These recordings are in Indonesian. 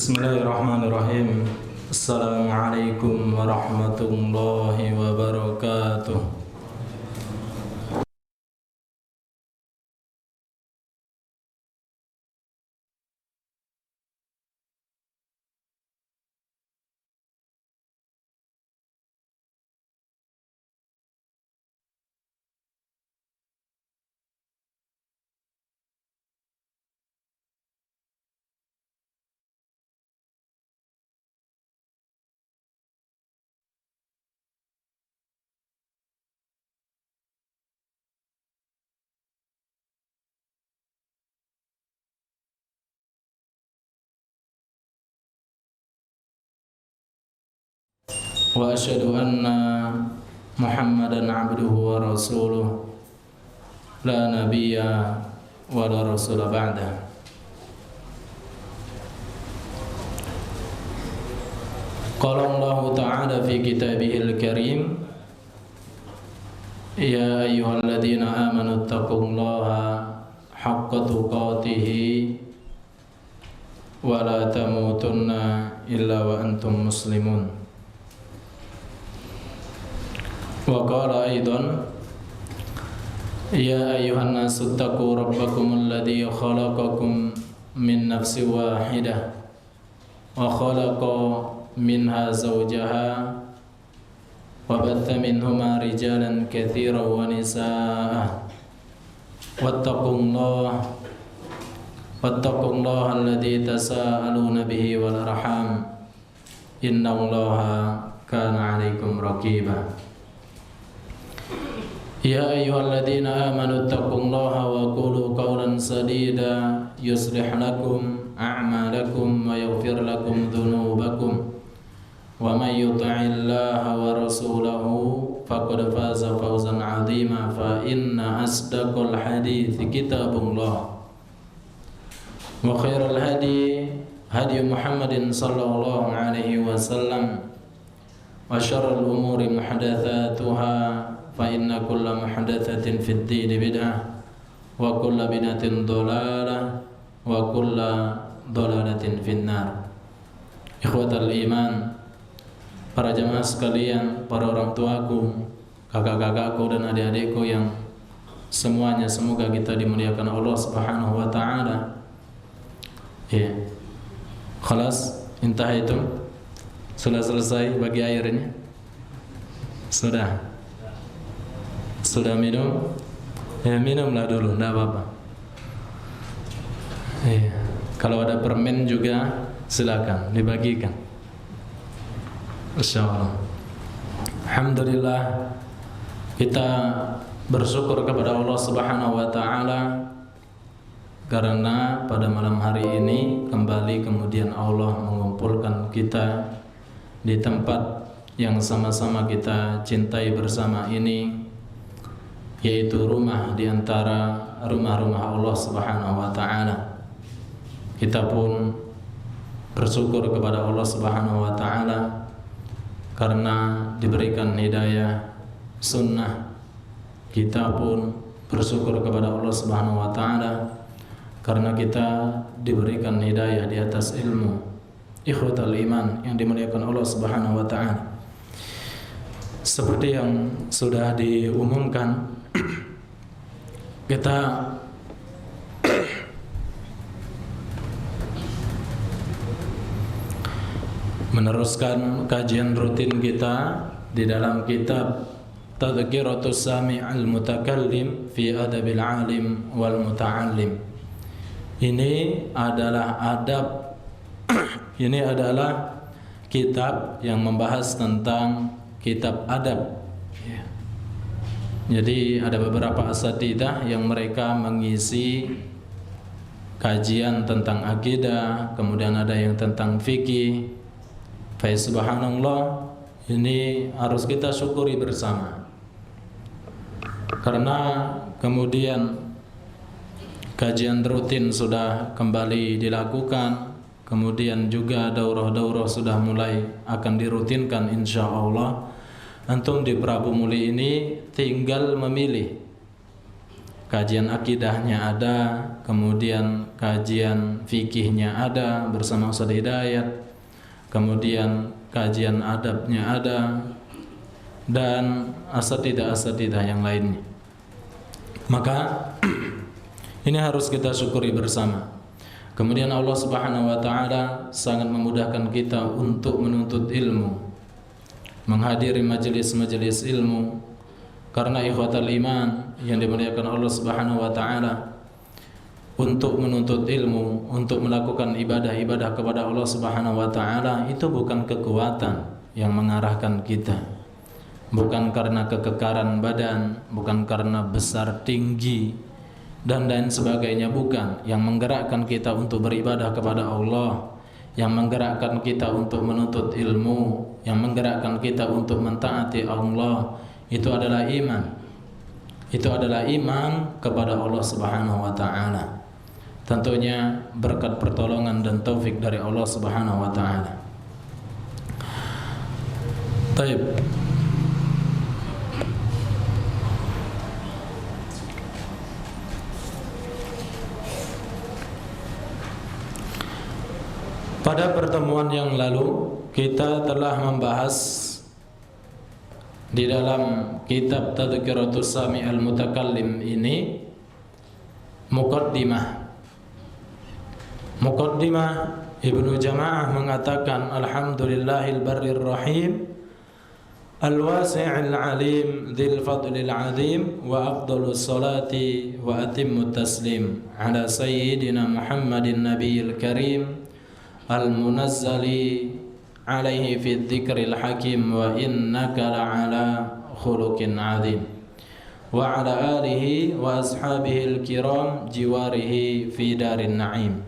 Bismillahirrahmanirrahim. Assalamualaikum warahmatullahi wabarakatuh. Wa asyhadu anna Muhammadan abduhu wa rasuluh la nabiyya wa la rasula ba'dah. Qala Allah ta'ala fi kitabihil karim, ya ayyuhalladzina amanu taqullaha haqqa tuqatih wa la tamutunna illa wa antum muslimun. Wa qala aidan, ya ayyuhan nasu taqu rabbakum alladhi khalaqakum min nafsin wahidah wa khalaqa minha zawjaha wa batha minhuma rijalan katsiran wa nisaa wattaqullaha alladhi tasaaluna bihi wal arham innallaha kana 'alaikum raqiba. Ya ayyuhalladzina amanu taqullaha wa qulu qawlan sadida yuslih lakum a'malakum wa yaghfir lakum dhunubakum wa may yuti'illaha wa rasulahu faqad faza fawzan 'azima. Fa inna asdaqal hadithi kitabullah wa khairal hadi hadi Muhammadin sallallahu alaihi wasallam wa syarrul umuri muhdatsatuha fa inna kulla muhdatsatin fid din bid'ah wa kulla bid'atin dhalalah wa kulla dhalalatin finnar. Ikhwatal iman, para jamaah sekalian, para orang tuaku, kakak-kakakku dan adik-adikku yang semuanya semoga kita dimuliakan Allah Subhanahu wa taala. Ya. Khalas, intah itu. Sudah selesai bagi airnya? Sudah minum? Ya minumlah dulu, enggak apa-apa. Iya. Kalau ada permen juga silakan dibagikan. Insyaallah. Alhamdulillah, kita bersyukur kepada Allah Subhanahu wa taala karena pada malam hari ini kembali kemudian Allah mengumpulkan kita di tempat yang sama-sama kita cintai bersama ini, yaitu rumah di antara rumah-rumah Allah Subhanahu wa taala. Kita pun bersyukur kepada Allah Subhanahu wa taala karena diberikan hidayah sunnah. Kita pun bersyukur kepada Allah Subhanahu wa taala karena kita diberikan hidayah di atas ilmu. Ikhwatal iman yang dimuliakan Allah Subhanahu wa taala. Seperti yang sudah diumumkan, kita meneruskan kajian rutin kita di dalam kitab Tadhkiratus Sami'al Mutakallim fi Adabil Alim wal Muta'allim. Ini adalah kitab yang membahas tentang kitab adab. Jadi ada beberapa asatidzah yang mereka mengisi kajian tentang akidah, kemudian ada yang tentang fikih. Fa subhanallah, ini harus kita syukuri bersama. Karena kemudian kajian rutin sudah kembali dilakukan, kemudian juga daurah-daurah sudah mulai akan dirutinkan insyaallah. Antum di Prabu Muli ini tinggal memilih kajian akidahnya ada, kemudian kajian fikihnya ada bersama Ustaz Hidayat, kemudian kajian adabnya ada, dan asatidah yang lainnya. Maka ini harus kita syukuri bersama. Kemudian Allah Subhanahu wa taala sangat memudahkan kita untuk menuntut ilmu, menghadiri majelis-majelis ilmu, karena ikhwatal iman yang dimuliakan Allah Subhanahu wa taala, untuk menuntut ilmu, untuk melakukan ibadah-ibadah kepada Allah Subhanahu wa taala itu bukan kekuatan yang mengarahkan kita, bukan karena kekekaran badan, bukan karena besar tinggi dan lain sebagainya, bukan. Yang menggerakkan kita untuk beribadah kepada Allah, yang menggerakkan kita untuk menuntut ilmu, yang menggerakkan kita untuk mentaati Allah, itu adalah iman. Itu adalah iman kepada Allah Subhanahu wa taala. Tentunya berkat pertolongan dan taufik dari Allah Subhanahu wa taala. Baik. Pada pertemuan yang lalu kita telah membahas di dalam kitab Tadhkiratus Sami' al-Mutakallim ini muqaddimah Ibnu Jama'ah mengatakan alhamdulillahil barrir rahim al-wasi'il alim dzil fadlil azim wa afdhalus salati wa atimmut taslim ala sayyidina Muhammadin nabiyil karim al-munazzali alaihi fi dzikril hakim wa innaka la'ala khuluqin azim wa ala alihi wa ashabihi al-kiram jiwarihi fi darin na'im.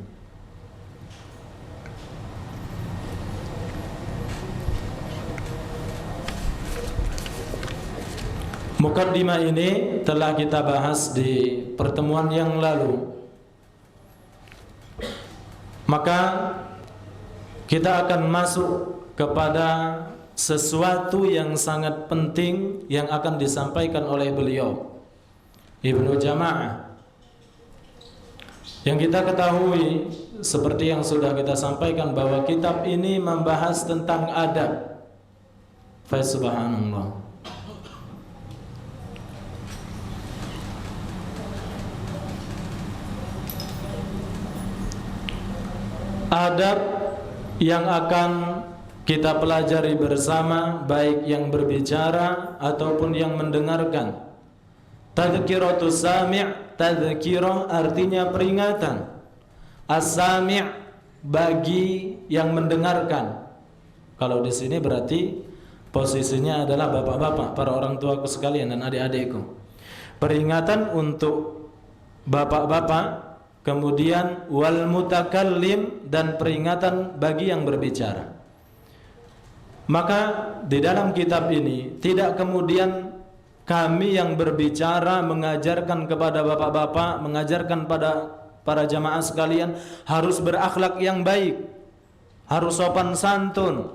Mukaddimah ini telah kita bahas di pertemuan yang lalu. Maka kita akan masuk kepada sesuatu yang sangat penting yang akan disampaikan oleh beliau Ibnu Jama'ah. Yang kita ketahui seperti yang sudah kita sampaikan bahwa kitab ini membahas tentang adab. Fa subhanallah. Adab yang akan kita pelajari bersama, baik yang berbicara ataupun yang mendengarkan. Tadhkiratus sami', tadhkirah artinya peringatan. As-sami' bagi yang mendengarkan. Kalau di sini berarti posisinya adalah bapak-bapak, para orang tuaku sekalian dan adik-adikku. Peringatan untuk bapak-bapak. Kemudian wal mutakallim, dan peringatan bagi yang berbicara. Maka di dalam kitab ini tidak kemudian kami yang berbicara mengajarkan kepada bapak-bapak, mengajarkan pada para jamaah sekalian harus berakhlak yang baik, harus sopan santun,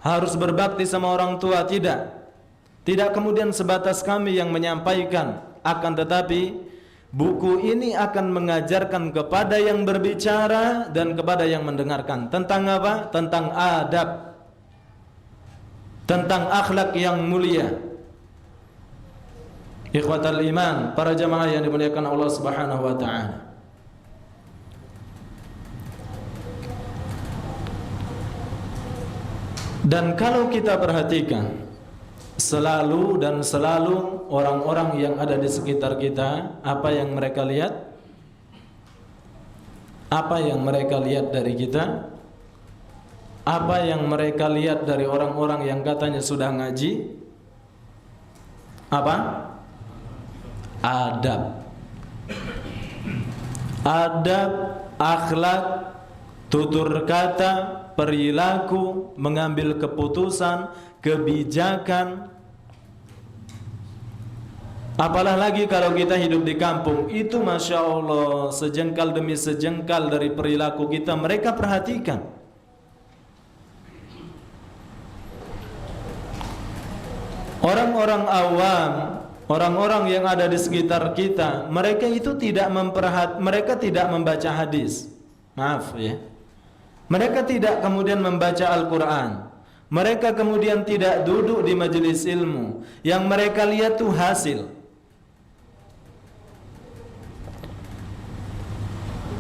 harus berbakti sama orang tua. Tidak kemudian sebatas kami yang menyampaikan, akan tetapi buku ini akan mengajarkan kepada yang berbicara dan kepada yang mendengarkan tentang apa? Tentang adab, tentang akhlak yang mulia. Ikhwatal iman, para jamaah yang dimuliakan Allah Subhanahu wa taala. Dan kalau kita perhatikan, selalu orang-orang yang ada di sekitar kita, apa yang mereka lihat? Apa yang mereka lihat dari kita? Apa yang mereka lihat dari orang-orang yang katanya sudah ngaji? Apa? Adab. Adab, akhlak, tutur kata, perilaku, mengambil keputusan, kebijakan. Apalah lagi kalau kita hidup di kampung, itu Masya Allah, sejengkal demi sejengkal dari perilaku kita mereka perhatikan. Orang-orang awam orang-orang yang ada di sekitar kita, mereka itu mereka tidak membaca hadis. Maaf ya. Mereka tidak kemudian membaca Al-Quran. Mereka kemudian tidak duduk di majelis ilmu. Yang mereka lihat tuh hasil.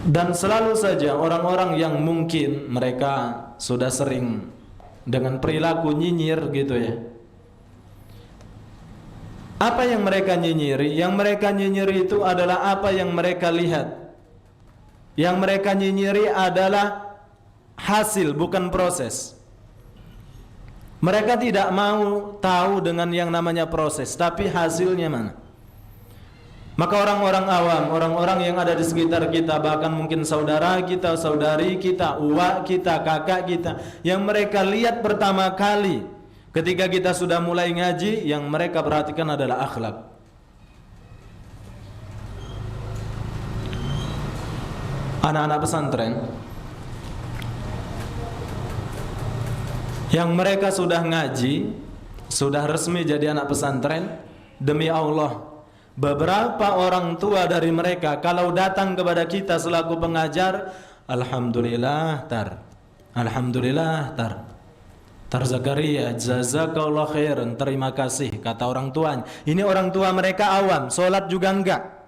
Dan selalu saja orang-orang yang mungkin mereka sudah sering dengan perilaku nyinyir gitu ya. Apa yang mereka nyinyiri? Yang mereka nyinyiri itu adalah apa yang mereka lihat. Yang mereka nyinyiri adalah hasil, bukan proses. Mereka tidak mau tahu dengan yang namanya proses, tapi hasilnya mana. Maka orang-orang awam, orang-orang yang ada di sekitar kita, bahkan mungkin saudara kita, saudari kita, uwa kita, kakak kita, yang mereka lihat pertama kali ketika kita sudah mulai ngaji, yang mereka perhatikan adalah akhlak. Anak-anak pesantren yang mereka sudah ngaji, sudah resmi jadi anak pesantren, demi Allah, beberapa orang tua dari mereka kalau datang kepada kita selaku pengajar, alhamdulillah tar Zakaria, jazakallah khairan, terima kasih, kata orang tuanya. Ini orang tua mereka awam, sholat juga enggak.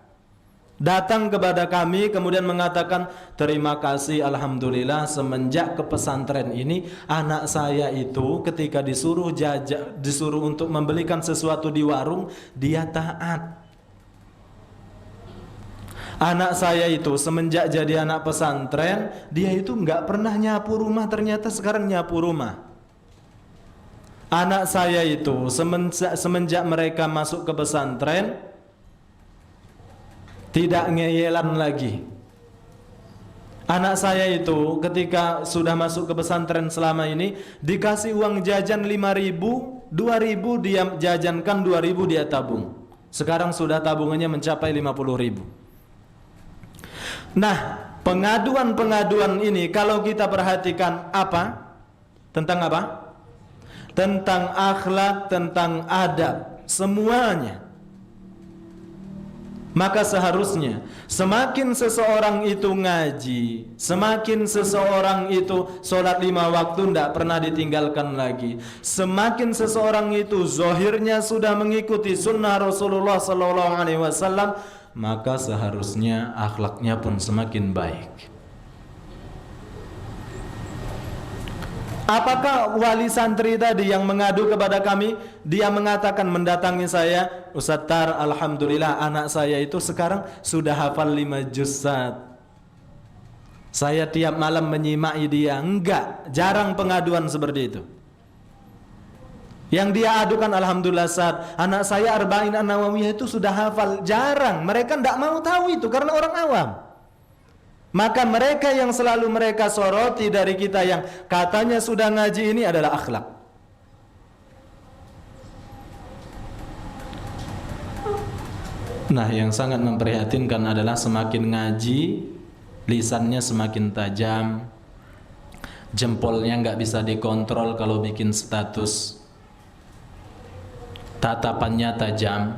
Datang kepada kami kemudian mengatakan, terima kasih, alhamdulillah, semenjak ke pesantren ini anak saya itu ketika disuruh untuk membelikan sesuatu di warung, dia taat. Anak saya itu semenjak jadi anak pesantren, dia itu nggak pernah nyapu rumah, ternyata sekarang nyapu rumah. Anak saya itu semenjak mereka masuk ke pesantren, tidak ngeyelan lagi. Anak saya itu ketika sudah masuk ke pesantren selama ini, dikasih uang jajan 5.000, 2.000 dia jajankan, 2.000 dia tabung. Sekarang sudah tabungannya mencapai 50.000. Nah, pengaduan-pengaduan ini kalau kita perhatikan apa? Tentang apa? Tentang akhlak, tentang adab, semuanya. Maka seharusnya semakin seseorang itu ngaji, semakin seseorang itu sholat 5 waktu tidak pernah ditinggalkan lagi, semakin seseorang itu zahirnya sudah mengikuti sunnah Rasulullah SAW, maka seharusnya akhlaknya pun semakin baik. Apakah wali santri tadi yang mengadu kepada kami, dia mengatakan mendatangi saya, Ustaz Tar, alhamdulillah anak saya itu sekarang sudah hafal 5 juz. Saya tiap malam menyimai dia. Enggak, jarang pengaduan seperti itu. Yang dia adukan, alhamdulillah Ustaz, anak saya Arba'in An-Nawawiyah itu sudah hafal. Jarang, mereka tidak mau tahu itu karena orang awam. Maka mereka yang selalu mereka soroti dari kita yang katanya sudah ngaji ini adalah akhlak. Nah, yang sangat memprihatinkan adalah semakin ngaji, lisannya semakin tajam, jempolnya nggak bisa dikontrol kalau bikin status, tatapannya tajam,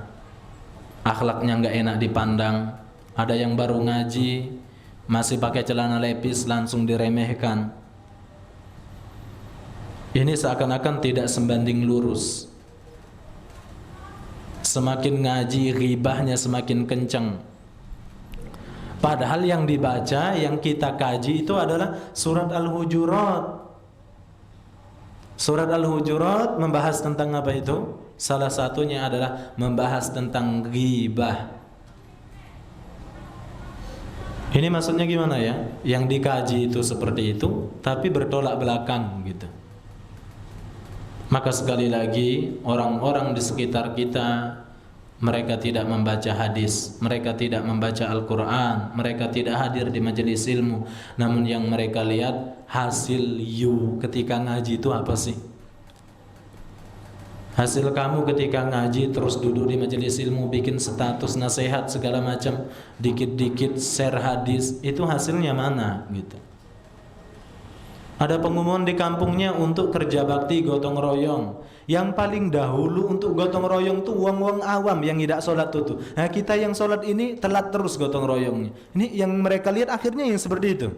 akhlaknya nggak enak dipandang. Ada yang baru ngaji masih pakai celana lepis langsung diremehkan. Ini seakan-akan tidak sembanding lurus. Semakin ngaji, ghibahnya semakin kencang. Padahal yang dibaca, yang kita kaji itu adalah surat Al-Hujurat. Surat Al-Hujurat membahas tentang apa itu? Salah satunya adalah membahas tentang ghibah. Ini maksudnya gimana ya? Yang dikaji itu seperti itu, tapi bertolak belakang gitu. Maka sekali lagi, orang-orang di sekitar kita, mereka tidak membaca hadis, mereka tidak membaca Al-Quran, mereka tidak hadir di majelis ilmu. Namun yang mereka lihat, hasil you ketika ngaji itu apa sih? Hasil kamu ketika ngaji terus duduk di majelis ilmu, bikin status nasihat segala macam, dikit-dikit share hadis, itu hasilnya mana gitu. Ada pengumuman di kampungnya untuk kerja bakti gotong royong. Yang paling dahulu untuk gotong royong tuh wong-wong awam yang tidak sholat tuh. Nah kita yang sholat ini telat terus gotong royongnya. Ini yang mereka lihat akhirnya yang seperti itu.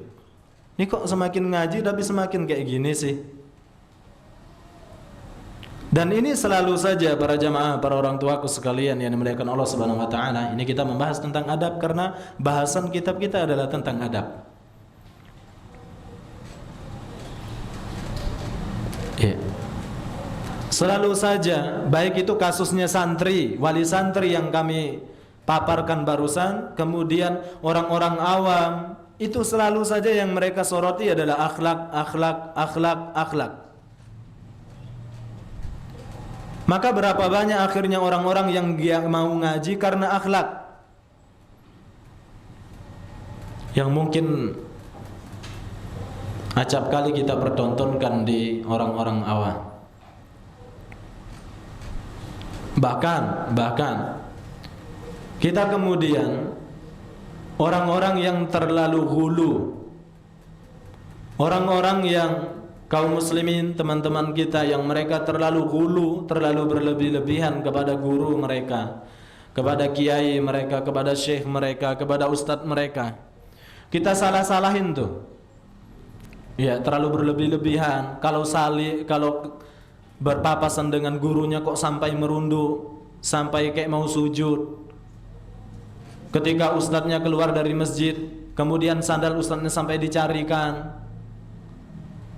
Ini kok semakin ngaji tapi semakin kayak gini sih. Dan ini selalu saja para jamaah, para orang tuaku sekalian yang dimuliakan Allah Subhanahu wa taala. Ini kita membahas tentang adab karena bahasan kitab kita adalah tentang adab. Ya. Selalu saja, baik itu kasusnya santri, wali santri yang kami paparkan barusan, kemudian orang-orang awam, itu selalu saja yang mereka soroti adalah akhlak. Maka berapa banyak akhirnya orang-orang yang mau ngaji karena akhlak, yang mungkin acap kali kita pertontonkan di orang-orang awam. Bahkan kita kemudian orang-orang yang terlalu hulu, orang-orang yang kaum muslimin, teman-teman kita yang mereka terlalu hulu, terlalu berlebih-lebihan kepada guru mereka, kepada kiai mereka, kepada syekh mereka, kepada ustadz mereka. Kita salah-salahin tuh. Ya, terlalu berlebih-lebihan. Kalau berpapasan dengan gurunya kok sampai merunduk, sampai kayak mau sujud. Ketika ustadznya keluar dari masjid, kemudian sandal ustadznya sampai dicarikan.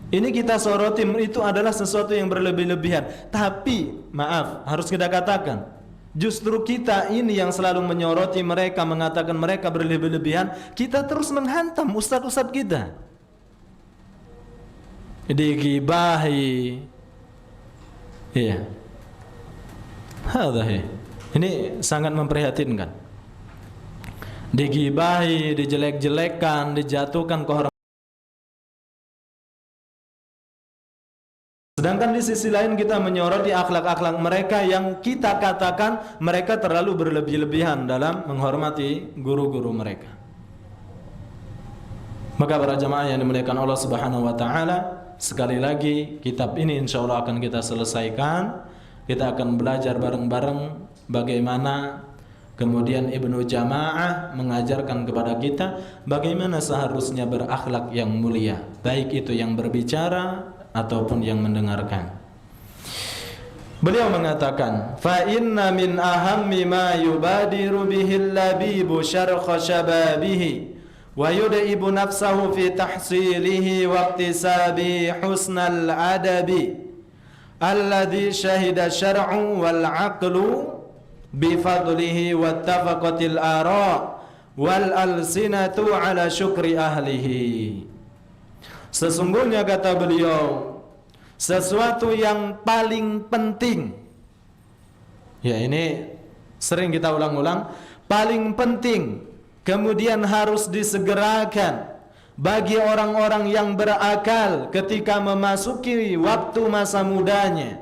Ini kita soroti, itu adalah sesuatu yang berlebih-lebihan. Tapi maaf, harus kita katakan, justru kita ini yang selalu menyoroti mereka, mengatakan mereka berlebih-lebihan. Kita terus menghantam ustadz-ustadz kita, digibahi. Iya. Ini sangat memprihatinkan. Digibahi, dijelek-jelekkan, dijatuhkan kehormatan. Sedangkan di sisi lain kita menyoroti akhlak-akhlak mereka yang kita katakan mereka terlalu berlebih-lebihan dalam menghormati guru-guru mereka. Maka para jamaah yang dimuliakan Allah Subhanahu wa taala, sekali lagi kitab ini insyaallah akan kita selesaikan. Kita akan belajar bareng-bareng bagaimana kemudian Ibnu Jamaah mengajarkan kepada kita bagaimana seharusnya berakhlak yang mulia, baik itu yang berbicara ataupun yang mendengarkan. Beliau mengatakan, fa inna min ahammi ma yubadiru bihil labibu syarqa syababihi wa yud'ibu nafsahu fi tahsilihi wa iktisabi husnal adabi alladhi syahida syar'u wal aqlu bifadlihi wattafaqatil ara wal alsinatu ala syukri ahlihi. Sesungguhnya kata beliau, sesuatu yang paling penting, ya ini sering kita ulang-ulang, paling penting kemudian harus disegerakan bagi orang-orang yang berakal ketika memasuki waktu masa mudanya,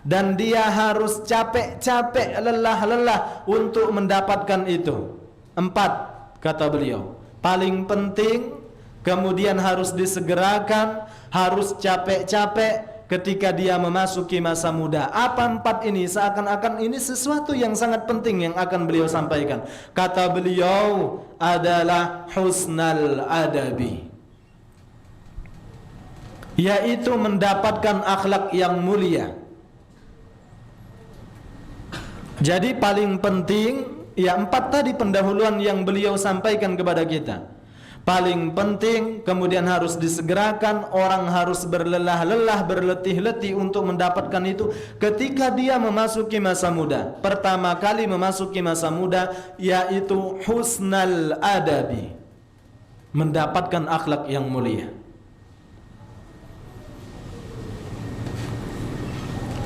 dan dia harus capek-capek, lelah-lelah untuk mendapatkan itu. 4 kata beliau, paling penting kemudian harus disegerakan, harus capek-capek ketika dia memasuki masa muda. Apa 4 ini? Seakan-akan ini sesuatu yang sangat penting yang akan beliau sampaikan. Kata beliau adalah husnal adabi, yaitu mendapatkan akhlak yang mulia. Jadi paling penting, ya 4 tadi pendahuluan yang beliau sampaikan kepada kita. Paling penting, kemudian harus disegerakan, orang harus berlelah-lelah, berletih-letih untuk mendapatkan itu ketika dia memasuki masa muda. Pertama kali memasuki masa muda, yaitu husnal adabi, mendapatkan akhlak yang mulia.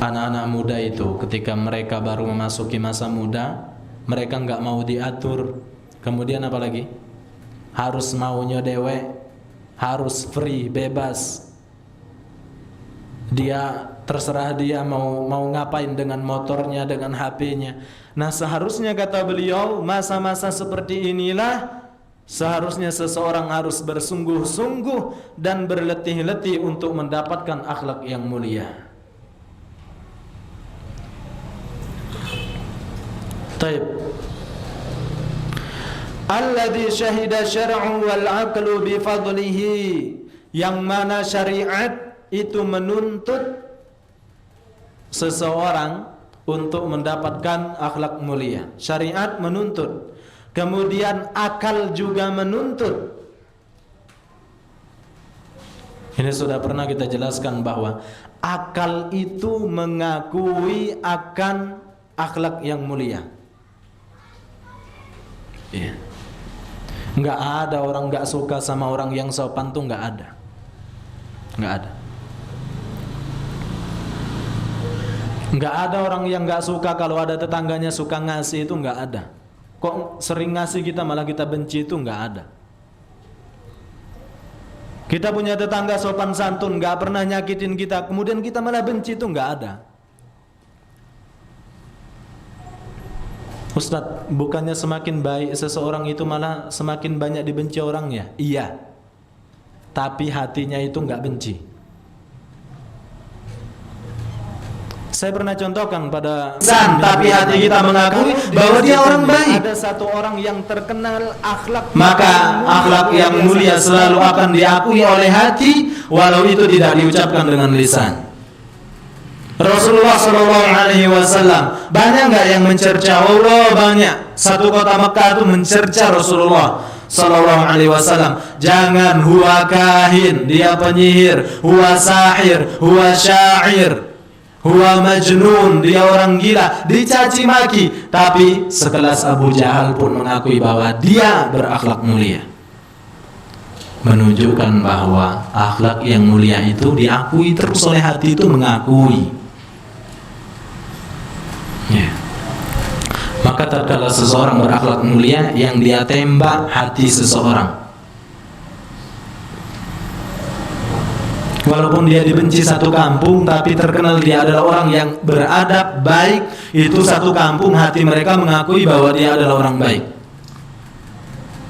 Anak-anak muda itu ketika mereka baru memasuki masa muda, mereka nggak mau diatur. Kemudian apa lagi? Harus maunya dewe, harus free, bebas. Dia terserah dia mau ngapain dengan motornya, dengan HP-nya. Nah, seharusnya kata beliau, masa-masa seperti inilah seharusnya seseorang harus bersungguh-sungguh dan berletih-letih untuk mendapatkan akhlak yang mulia. Taib. Alladzi syahida syar'u wal 'aqlu bi fadlihi, yang mana syariat itu menuntut seseorang untuk mendapatkan akhlak mulia. Syariat menuntut, kemudian akal juga menuntut. Ini sudah pernah kita jelaskan bahwa akal itu mengakui akan akhlak yang mulia. Iya. Nggak ada orang nggak suka sama orang yang sopan tuh, nggak ada. Nggak ada. Nggak ada orang yang nggak suka kalau ada tetangganya suka ngasih, itu nggak ada. Kok sering ngasih kita malah kita benci, itu nggak ada. Kita punya tetangga sopan santun, nggak pernah nyakitin kita, kemudian kita malah benci, itu nggak ada. Ustadz, bukannya semakin baik seseorang itu malah semakin banyak dibenci orangnya? Iya, tapi hatinya itu nggak benci. Saya pernah contohkan pada tapi hati kita mengakui bahwa dia orang baik. Ada satu orang yang terkenal akhlak, maka akhlak yang mulia selalu akan diakui oleh hati, walau itu tidak diucapkan dengan lisan. Rasulullah Shallallahu Alaihi Wasallam banyak nggak yang mencerca Allah? Banyak. Satu kota Mekah itu mencerca Rasulullah Sallallahu Alaihi Wasallam. Jangan huwa kahin, dia penyihir, huwa sahir, huwa syair, huwa majnun, dia orang gila, dicaci maki. Tapi sekelas Abu Jahal pun mengakui bahwa dia berakhlak mulia. Menunjukkan bahwa akhlak yang mulia itu diakui terus oleh hati, itu mengakui. Ya. Maka tatkala seseorang berakhlak mulia, yang dia tembak hati seseorang. Walaupun dia dibenci satu kampung, tapi terkenal dia adalah orang yang beradab, baik, itu satu kampung hati mereka mengakui bahwa dia adalah orang baik.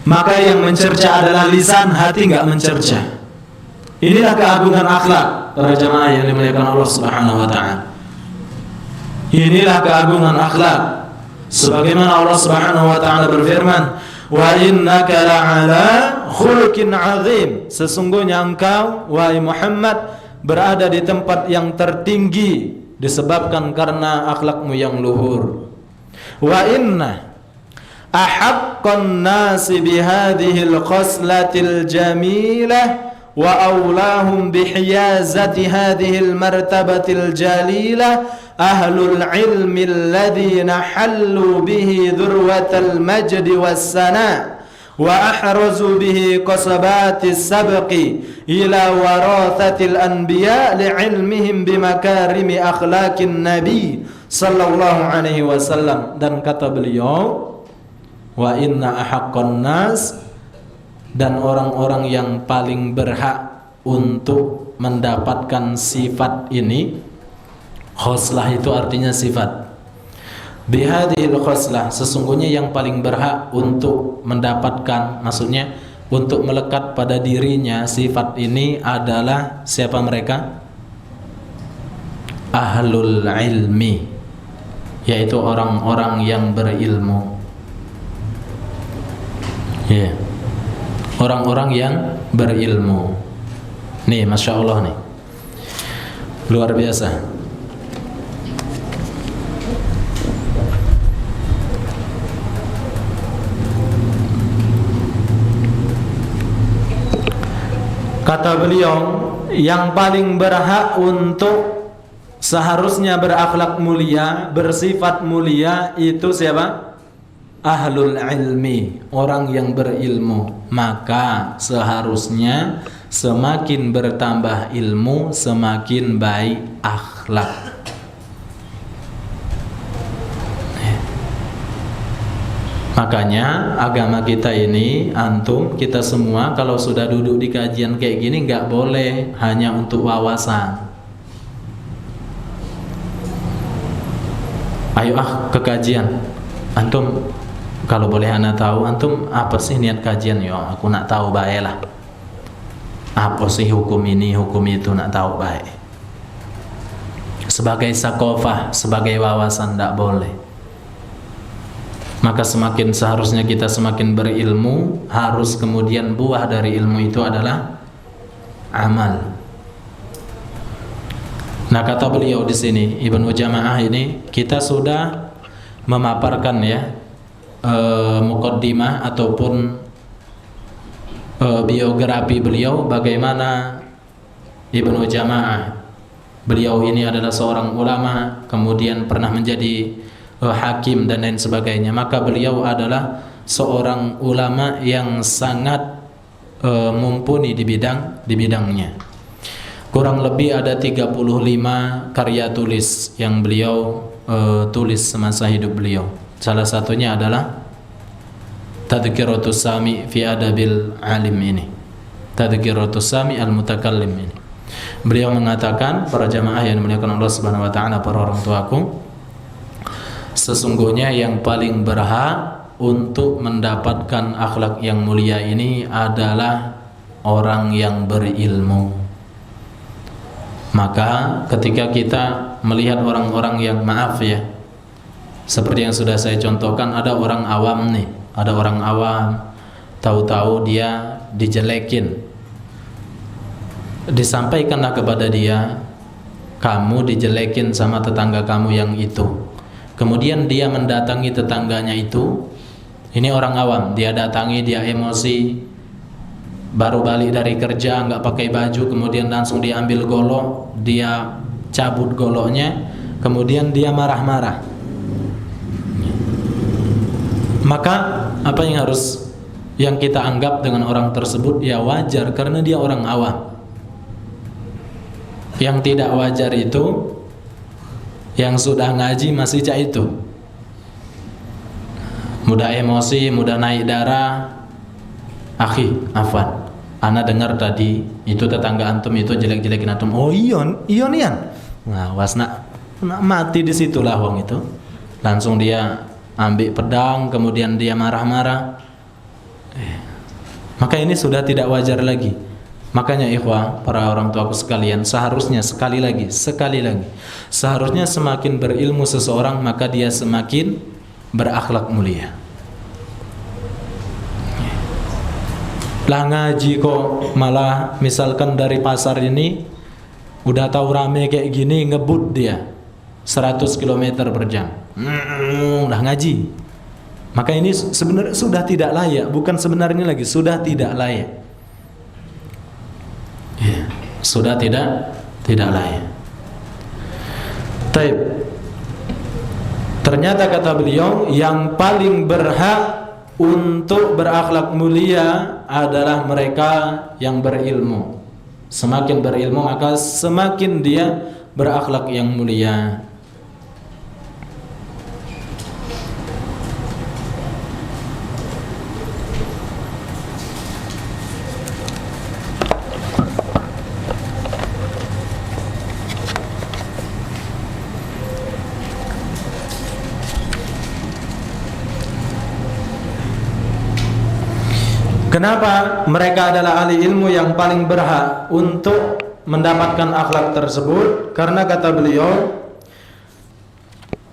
Maka yang mencerca adalah lisan, hati nggak mencerca. Inilah keagungan akhlak para jamaah yang dimuliakan Allah Subhanahu wa taala. Inilah keagungan akhlak. Sebagaimana Allah Subhanahu wa taala berfirman, "Wa innaka la'ala khuluqin 'azim." Sesungguhnya engkau wahai Muhammad berada di tempat yang tertinggi disebabkan karena akhlakmu yang luhur. Wa inna ahaqqan nasi bihadhil khoslatil jamilah wa awlahum bihiyazati hadhil martabatil jalilah ahlul ilmi alladhina hallu bihi dhurwatal majdi wassana wa ahrazu bihi qasabatis sabqi ila warathatil anbiya li'ilmihim bimakarimi akhlaqin nabi sallallahu alaihi wasallam. Dan kata beliau, wa inna ahaqqan nas, dan orang-orang yang paling berhak untuk mendapatkan sifat ini. Khoslah itu artinya sifat. Bihadhil khoslah, sesungguhnya yang paling berhak untuk mendapatkan, maksudnya untuk melekat pada dirinya sifat ini adalah siapa mereka? Ahlul ilmi, yaitu orang-orang yang berilmu. Ya, yeah. Orang-orang yang berilmu. Nih, masya Allah nih, luar biasa. Kata beliau, yang paling berhak untuk seharusnya berakhlak mulia, bersifat mulia itu siapa? Ahlul ilmi, orang yang berilmu. Maka seharusnya semakin bertambah ilmu, semakin baik akhlak. Makanya agama kita ini, antum, kita semua kalau sudah duduk di kajian kayak gini nggak boleh hanya untuk wawasan. Ayo ke kajian. Antum, kalau boleh ana tahu, antum apa sih niat kajian? Yo, aku nak tahu baik lah. Apa sih hukum ini, hukum itu, nak tahu baik. Sebagai sakofah, sebagai wawasan, nggak boleh. Maka seharusnya kita semakin berilmu, harus kemudian buah dari ilmu itu adalah amal. Nah, kata beliau di sini, Ibnu Jamaah ini, kita sudah memaparkan ya muqaddimah ataupun biografi beliau, bagaimana Ibnu Jamaah. Beliau ini adalah seorang ulama, kemudian pernah menjadi hakim dan lain sebagainya. Maka beliau adalah seorang ulama yang sangat mumpuni di bidangnya. Kurang lebih ada 35 karya tulis yang beliau tulis semasa hidup beliau. Salah satunya adalah Tadhkiratus Sami fi Adabil Alim ini. Tadhkiratus Sami al-Mutakallim ini. Beliau mengatakan, para jamaah yang dimuliakan Allah Subhanahu wa taala, para orang tuaku, sesungguhnya yang paling berhak untuk mendapatkan akhlak yang mulia ini adalah orang yang berilmu. Maka ketika kita melihat orang-orang yang, maaf ya, seperti yang sudah saya contohkan, ada orang awam nih, ada orang awam, tahu-tahu dia dijelekin, disampaikanlah kepada dia, kamu dijelekin sama tetangga kamu yang itu. Kemudian dia mendatangi tetangganya itu, ini orang awam, dia datangi, dia emosi, baru balik dari kerja nggak pakai baju, kemudian langsung diambil golok, dia cabut goloknya, kemudian dia marah-marah. Maka apa yang kita anggap dengan orang tersebut, ya wajar karena dia orang awam. Yang tidak wajar itu yang sudah ngaji masih cak itu, mudah emosi, mudah naik darah. Akhi, afwan, ana dengar tadi itu tetangga antum itu jelek-jelekin antum. Oh iyon nian. Nah, wasna mati di situlah wong itu. Langsung dia ambil pedang, kemudian dia marah-marah. Maka ini sudah tidak wajar lagi. Makanya ikhwah, para orang tuaku sekalian, seharusnya sekali lagi, seharusnya semakin berilmu seseorang, maka dia semakin berakhlak mulia. Lah ngaji kok malah misalkan dari pasar ini udah tahu rame kayak gini, ngebut dia 100 km per jam. Udah ngaji. Maka ini sebenarnya sudah tidak layak, bukan sebenarnya lagi, sudah tidak layak. Ya, sudah tidak layak. Taib. Ternyata kata beliau, yang paling berhak untuk berakhlak mulia adalah mereka yang berilmu. Semakin berilmu maka semakin dia berakhlak yang mulia. Kenapa mereka adalah ahli ilmu yang paling berhak untuk mendapatkan akhlak tersebut? Karena kata beliau,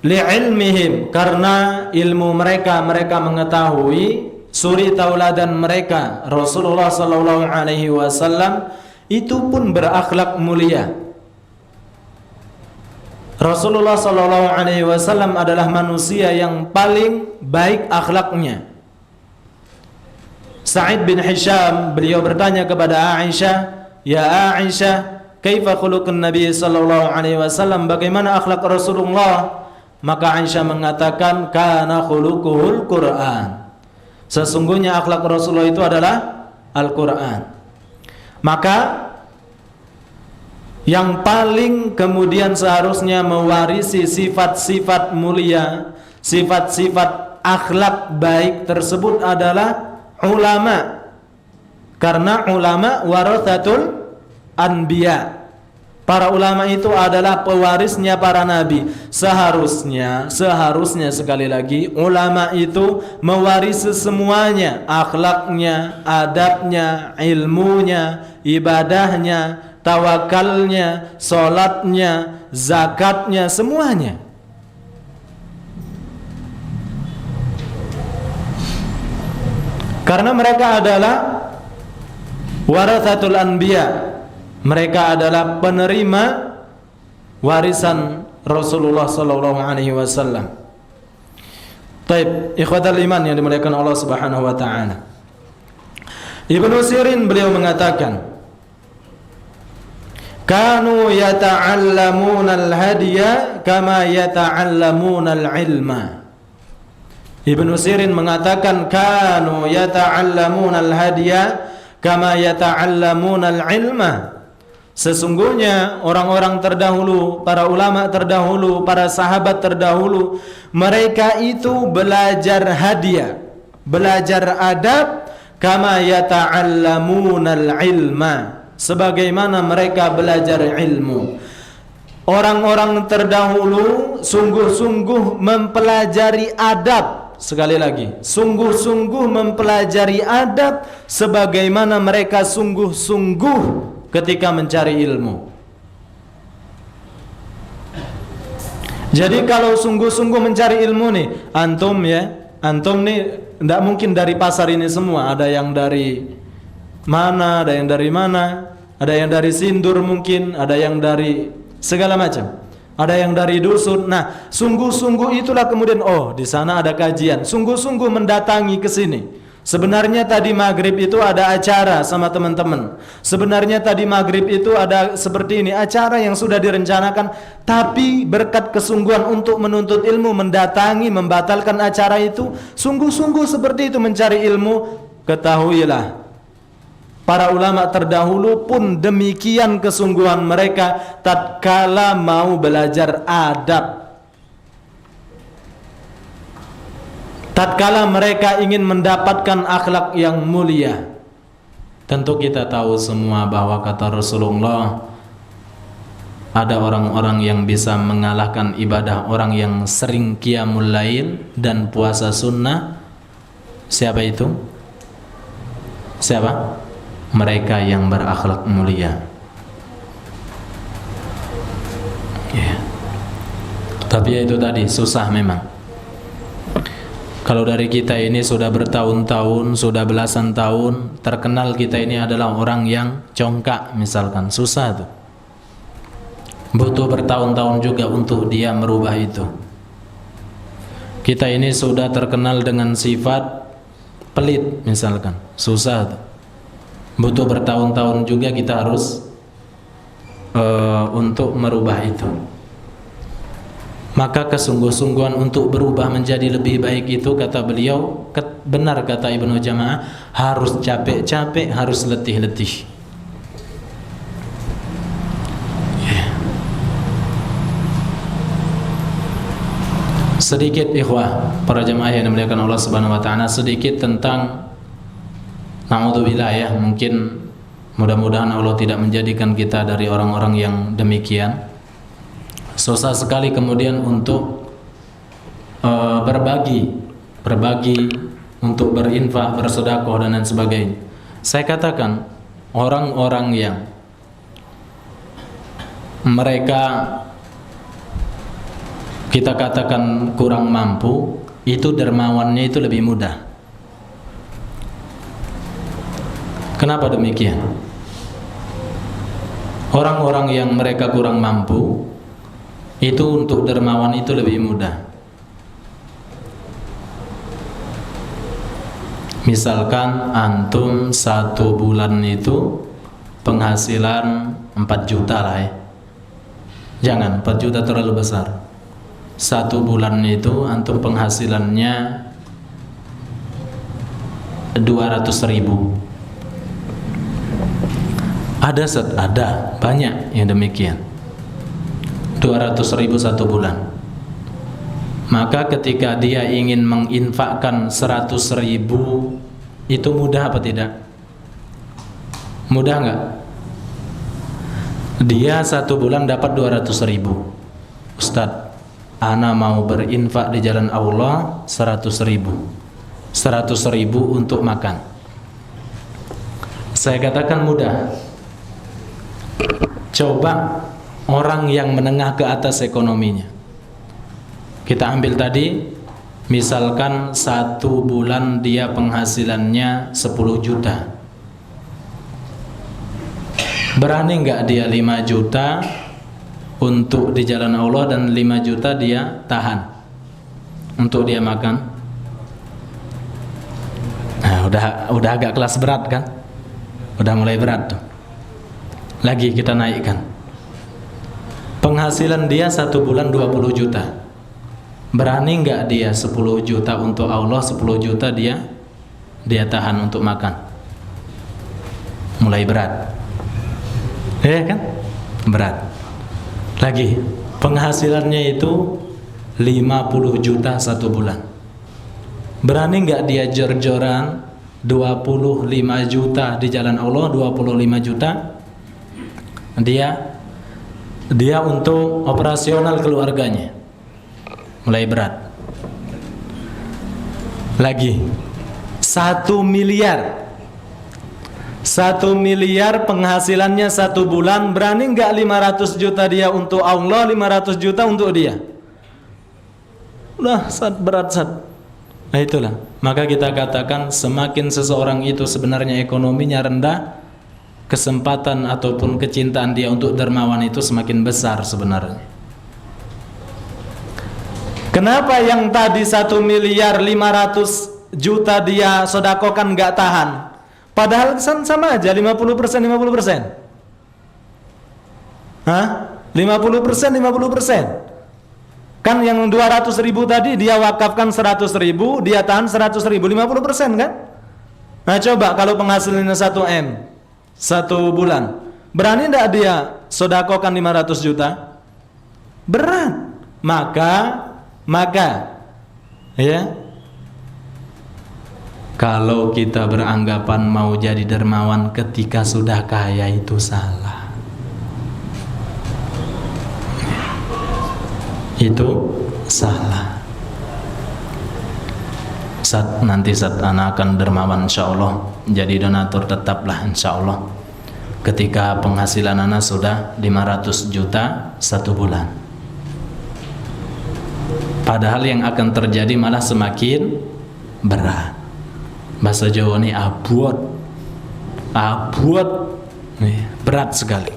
li'ilmihim, karena ilmu mereka mengetahui suri tauladan mereka Rasulullah sallallahu alaihi wasallam itu pun berakhlak mulia. Rasulullah sallallahu alaihi wasallam adalah manusia yang paling baik akhlaknya. Sa'id bin Hisham, beliau bertanya kepada Aisyah, "Ya Aisyah, kaifa khuluqun Nabi sallallahu alaihi wasallam? Bagaimana akhlak Rasulullah?" Maka Aisyah mengatakan, "Kana khuluquhul Qur'an." Sesungguhnya akhlak Rasulullah itu adalah Al-Qur'an. Maka yang paling kemudian seharusnya mewarisi sifat-sifat mulia, sifat-sifat akhlak baik tersebut adalah ulama, karena ulama warathatul anbiya. Para ulama itu adalah pewarisnya para nabi. Seharusnya sekali lagi ulama itu mewarisi semuanya, akhlaknya, adabnya, ilmunya, ibadahnya, tawakalnya, salatnya, zakatnya, semuanya. Karena mereka adalah warathatul anbiya, mereka adalah penerima warisan Rasulullah sallallahu alaihi wasallam. Baik, ikhwatal iman yang dimuliakan Allah Subhanahu wa taala. Ibnu Sirin beliau mengatakan, kanu yata'allamuna al-hadiya kama yata'allamuna al-ilma. Ibnu Sirin mengatakan, kanu yata'allamuna al-hadiya kama yata'allamuna al-ilma. Sesungguhnya orang-orang terdahulu, para ulama terdahulu, para sahabat terdahulu, mereka itu belajar hadiah, belajar adab, kama yata'allamuna al-ilma, sebagaimana mereka belajar ilmu. Orang-orang terdahulu sungguh-sungguh mempelajari adab. Sekali lagi, sungguh-sungguh mempelajari adab sebagaimana mereka sungguh-sungguh ketika mencari ilmu. Jadi kalau sungguh-sungguh mencari ilmu nih, antum nih tidak mungkin dari pasar ini semua. Ada yang dari mana, ada yang dari mana, ada yang dari Sindur mungkin, ada yang dari segala macam, ada yang dari dusun. Nah, sungguh-sungguh itulah kemudian, oh di sana ada kajian, sungguh-sungguh mendatangi ke sini. Sebenarnya tadi maghrib itu ada acara sama teman-teman. Sebenarnya tadi maghrib itu ada seperti ini, acara yang sudah direncanakan. Tapi berkat kesungguhan untuk menuntut ilmu, mendatangi, membatalkan acara itu, sungguh-sungguh seperti itu mencari ilmu. Ketahuilah, para ulama terdahulu pun demikian kesungguhan mereka tatkala mau belajar adab. Tatkala mereka ingin mendapatkan akhlak yang mulia. Tentu kita tahu semua bahwa kata Rasulullah, ada orang-orang yang bisa mengalahkan ibadah orang yang sering qiyamul lail dan puasa sunnah. Siapa itu? Siapa? Mereka yang berakhlak mulia. Tapi ya itu tadi, susah memang. Kalau dari kita ini sudah bertahun-tahun, sudah belasan tahun, terkenal kita ini adalah orang yang congkak misalkan, susah tuh. Butuh bertahun-tahun juga untuk dia merubah itu. Kita ini sudah terkenal dengan sifat pelit misalkan, susah tuh. Butuh bertahun-tahun juga kita harus untuk merubah itu. Maka kesungguh-sungguhan untuk berubah menjadi lebih baik itu, kata beliau, benar kata Ibnu Jamaah, harus capek-capek, harus letih-letih. Sedikit ikhwah, para jamaah yang dimuliakan Allah Subhanahu wa taala, sedikit tentang naudzubillah ya, mungkin mudah-mudahan Allah tidak menjadikan kita dari orang-orang yang demikian. Susah sekali kemudian untuk berbagi, untuk berinfak, bersedekah dan lain sebagainya. Saya katakan orang-orang yang mereka kita katakan kurang mampu, itu dermawannya itu lebih mudah. Kenapa demikian? Orang-orang yang mereka kurang mampu, itu untuk dermawan itu lebih mudah. Misalkan antum 1 bulan itu penghasilan 4 juta lah ya. Jangan, 4 juta terlalu besar. 1 bulan itu antum penghasilannya 200.000. Ada banyak yang demikian. 200.000 1 bulan. Maka ketika dia ingin menginfakkan 100.000, itu mudah apa tidak? Mudah enggak? Dia 1 bulan dapat 200.000. Ustadz, ana mau berinfak di jalan Allah 100.000 untuk makan. Saya katakan mudah. Coba orang yang menengah ke atas ekonominya. Kita ambil tadi Misalkan 1 bulan dia penghasilannya 10 juta. Berani nggak dia 5 juta untuk di jalan Allah dan 5 juta dia tahan untuk dia makan? Nah, udah agak kelas berat kan? Udah mulai berat tuh. Lagi kita naikkan. Penghasilan dia 1 bulan 20 juta. Berani nggak dia 10 juta untuk Allah, 10 juta dia tahan untuk makan? Mulai berat. Ya kan? Berat. Lagi penghasilannya itu 50 juta 1 bulan. Berani nggak dia jor-joran 25 juta di jalan Allah, 25 juta dia untuk operasional keluarganya? Mulai berat. Lagi 1 miliar 1 miliar penghasilannya 1 bulan. Berani nggak 500 juta dia untuk Allah, 500 juta untuk dia? Udah berat. Nah itulah, maka kita katakan semakin seseorang itu sebenarnya ekonominya rendah, kesempatan ataupun kecintaan dia untuk dermawan itu semakin besar sebenarnya. Kenapa yang tadi 1 miliar 500 juta dia sodakokan nggak tahan? Padahal sama aja 50%. Hah? 50%. Kan yang 200 ribu tadi dia wakafkan 100 ribu, dia tahan 100 ribu, 50% kan? Nah coba kalau penghasilannya 1 M 1 bulan, berani tidak dia sodakokan 500 juta? Berat. Maka ya, kalau kita beranggapan mau jadi dermawan ketika sudah kaya itu salah. Itu salah. Nanti saat anak akan dermawan insyaallah, jadi donatur tetaplah insyaallah ketika penghasilan anak sudah 500 juta 1 bulan. Padahal yang akan terjadi malah semakin berat. Bahasa Jawa ini abot berat sekali.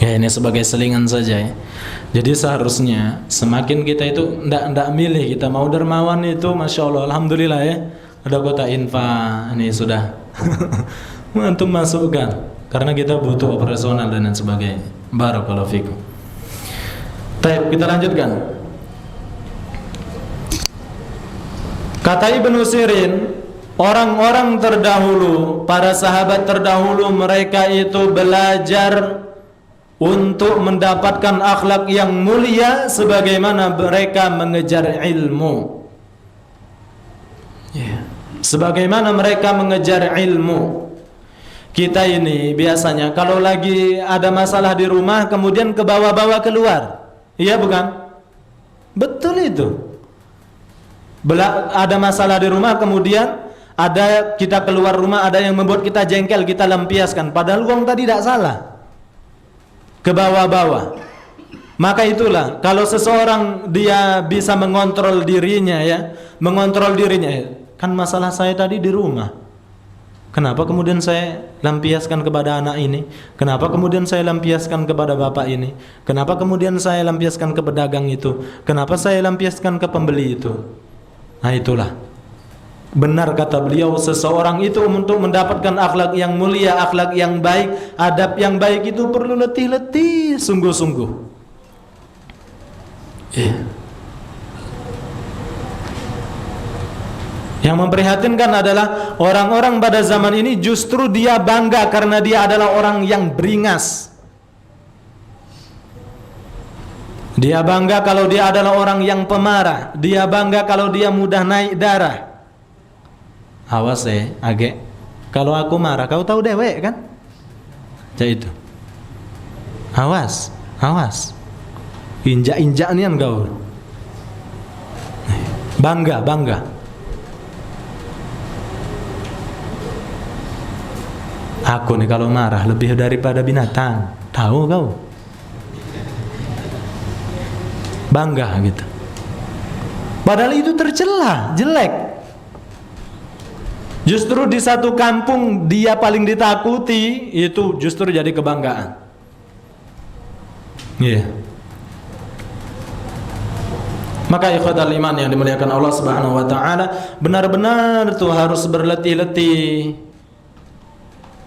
Ya ini sebagai selingan saja ya. Jadi seharusnya semakin kita itu ndak milih, kita mau dermawan itu Masya Allah, Alhamdulillah ya, ada kota infak ini sudah antum masukkan, karena kita butuh operasional dan lain sebagainya. Barakallahu fikum. Baik, kita lanjutkan. Kata Ibnu Sirin, orang-orang terdahulu, para sahabat terdahulu, mereka itu belajar untuk mendapatkan akhlak yang mulia sebagaimana mereka mengejar ilmu. Sebagaimana mereka mengejar ilmu. Kita ini biasanya kalau lagi ada masalah di rumah kemudian ke bawah-bawah keluar. Iya bukan? Betul itu. Ada masalah di rumah kemudian kita keluar rumah, ada yang membuat kita jengkel, kita lampiaskan, padahal uang tadi tidak salah. Ke bawah-bawah. Maka itulah kalau seseorang dia bisa mengontrol dirinya ya, kan masalah saya tadi di rumah, kenapa kemudian saya lampiaskan kepada anak ini, kenapa kemudian saya lampiaskan kepada bapak ini, kenapa kemudian saya lampiaskan ke pedagang itu, kenapa saya lampiaskan ke pembeli itu. Nah itulah, benar kata beliau, seseorang itu untuk mendapatkan akhlak yang mulia, akhlak yang baik, adab yang baik itu perlu letih-letih, sungguh-sungguh. Yang memprihatinkan adalah orang-orang pada zaman ini justru dia bangga karena dia adalah orang yang beringas. Dia bangga kalau dia adalah orang yang pemarah. Dia bangga kalau dia mudah naik darah. Awas agak. Kalau aku marah, kau tahu dewek kan? Jadi itu. Awas. Injak-injak nian kau. Bangga. Aku nih kalau marah lebih daripada binatang. Tahu kau? Bangga gitu. Padahal itu tercela, jelek. Justru di satu kampung dia paling ditakuti, itu justru jadi kebanggaan. Iya. Maka ikhwatal iman yang dimuliakan Allah Subhanahu wa taala, benar-benar tuh harus berletih-letih.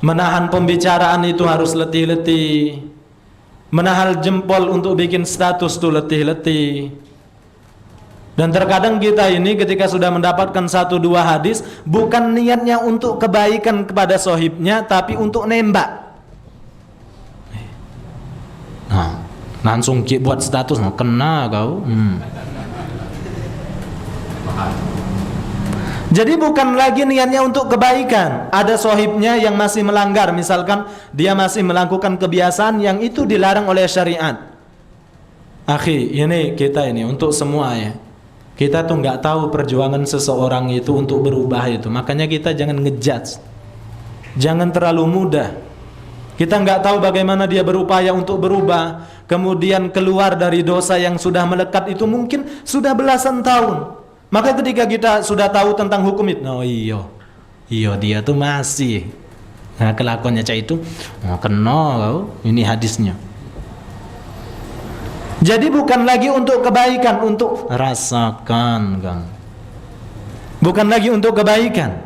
Menahan pembicaraan itu harus letih-letih. Menahan jempol untuk bikin status tuh letih-letih. Dan terkadang kita ini ketika sudah mendapatkan 1-2 hadis, bukan niatnya untuk kebaikan kepada sohibnya, tapi untuk nembak. Nah, langsung buat status, nah, kena kau. Jadi bukan lagi niatnya untuk kebaikan. Ada sohibnya yang masih melanggar, misalkan dia masih melakukan kebiasaan yang itu dilarang oleh syariat. Akhi, ini kita ini untuk semua ya. Kita tuh nggak tahu perjuangan seseorang itu untuk berubah itu. Makanya kita jangan ngejudge. Jangan terlalu mudah. Kita nggak tahu bagaimana dia berupaya untuk berubah, kemudian keluar dari dosa yang sudah melekat itu mungkin sudah belasan tahun. Maka ketika kita sudah tahu tentang hukum itu, oh iya dia tuh masih. Nah, kelakuannya cah itu, oh, kena kau. Ini hadisnya. Jadi bukan lagi untuk kebaikan, untuk rasakan, Kang. Bukan lagi untuk kebaikan.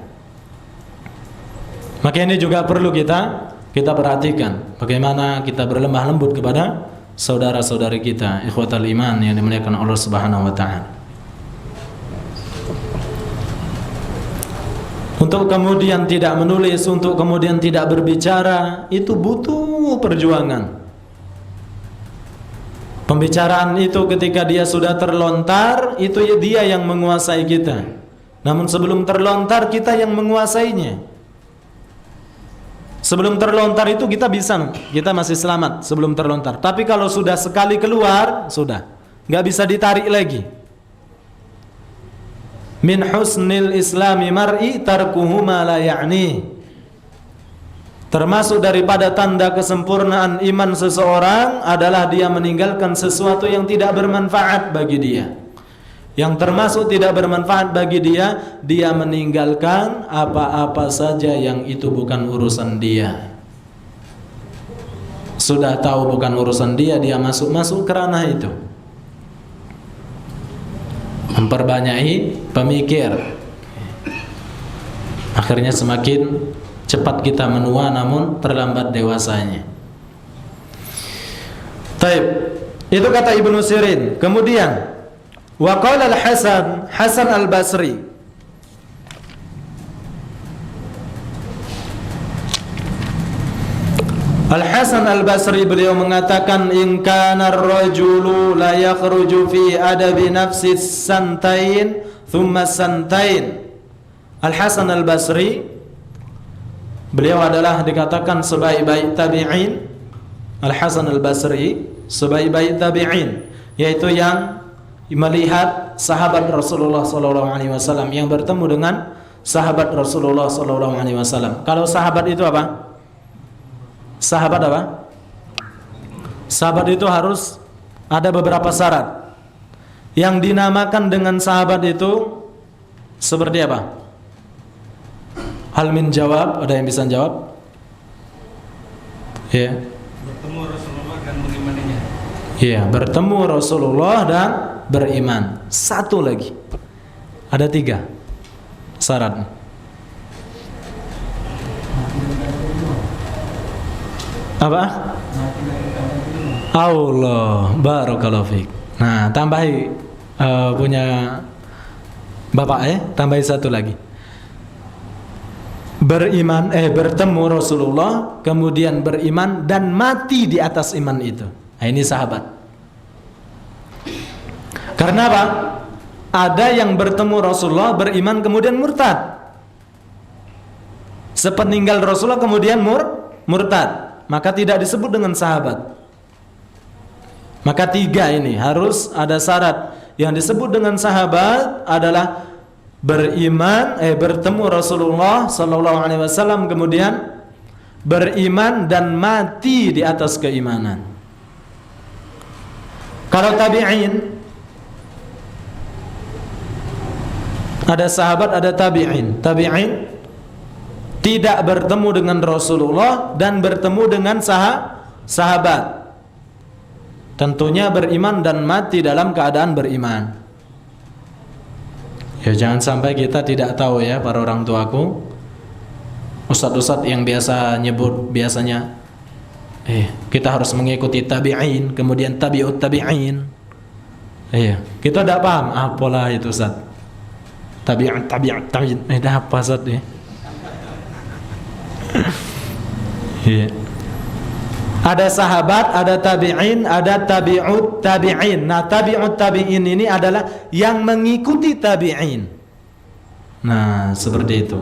Maka ini juga perlu kita perhatikan bagaimana kita berlemah lembut kepada saudara-saudari kita, ikhwatal iman yang dimuliakan Allah Subhanahu wa taala. Untuk kemudian tidak menulis, untuk kemudian tidak berbicara, itu butuh perjuangan. Pembicaraan itu ketika dia sudah terlontar, itu dia yang menguasai kita. Namun sebelum terlontar, kita yang menguasainya. Sebelum terlontar itu kita masih selamat sebelum terlontar. Tapi kalau sudah sekali keluar, sudah nggak bisa ditarik lagi. Min husnil islami mar'i tarkuhu ma la ya'ni. Termasuk daripada tanda kesempurnaan iman seseorang adalah dia meninggalkan sesuatu yang tidak bermanfaat bagi dia. Yang termasuk tidak bermanfaat bagi dia, dia meninggalkan apa-apa saja yang itu bukan urusan dia. Sudah tahu bukan urusan dia, dia masuk ke ranah itu. Memperbanyai pemikir. Akhirnya semakin cepat kita menua namun terlambat dewasanya. Taib. Itu kata Ibnu Sirin. Kemudian wa qala Hasan Al-Basri. Al-Hasan Al-Basri beliau mengatakan in kana ar-rajulu la yakhruju fi adabi nafsi santain thumma santain. Al-Hasan Al-Basri beliau adalah dikatakan sebaik-baik tabi'in. Al-Hasan Al-Basri sebaik-baik tabi'in, yaitu yang melihat sahabat Rasulullah SAW, yang bertemu dengan sahabat Rasulullah SAW. Kalau sahabat itu apa? Sahabat apa? Sahabat itu harus ada beberapa syarat. Yang dinamakan dengan sahabat itu seperti apa? Hal min jawab, ada yang bisa jawab? Ya. Bertemu Rasulullah dan mengimaninya. Ya, bertemu Rasulullah dan beriman. Satu lagi. Ada 3 syarat. Apa? Allah, barakallahu fiik. Nah, tambahi punya Bapak tambahi satu lagi. Beriman, bertemu Rasulullah, kemudian beriman dan mati di atas iman itu. Nah, ini sahabat. Karena apa? Ada yang bertemu Rasulullah, beriman, kemudian murtad. Sepeninggal Rasulullah kemudian murtad, maka tidak disebut dengan sahabat. Maka 3 ini harus ada syarat. Yang disebut dengan sahabat adalah beriman, bertemu Rasulullah SAW, kemudian beriman dan mati di atas keimanan. Kalau tabi'in Ada sahabat, ada tabi'in. Tabi'in tidak bertemu dengan Rasulullah dan bertemu dengan sahabat. Tentunya beriman dan mati dalam keadaan beriman. Ya, jangan sampai kita tidak tahu ya, para orang tuaku, ustadz-ustadz yang biasa nyebut biasanya kita harus mengikuti tabi'in, kemudian tabi'ut tabi'in. Kita tidak paham apalah itu ustadz. Tabi'in, apa ustadz ya? Ada sahabat, ada tabi'in, ada tabi'ut tabi'in. Nah, tabi'ut tabi'in ini adalah yang mengikuti tabi'in. Nah, seperti itu.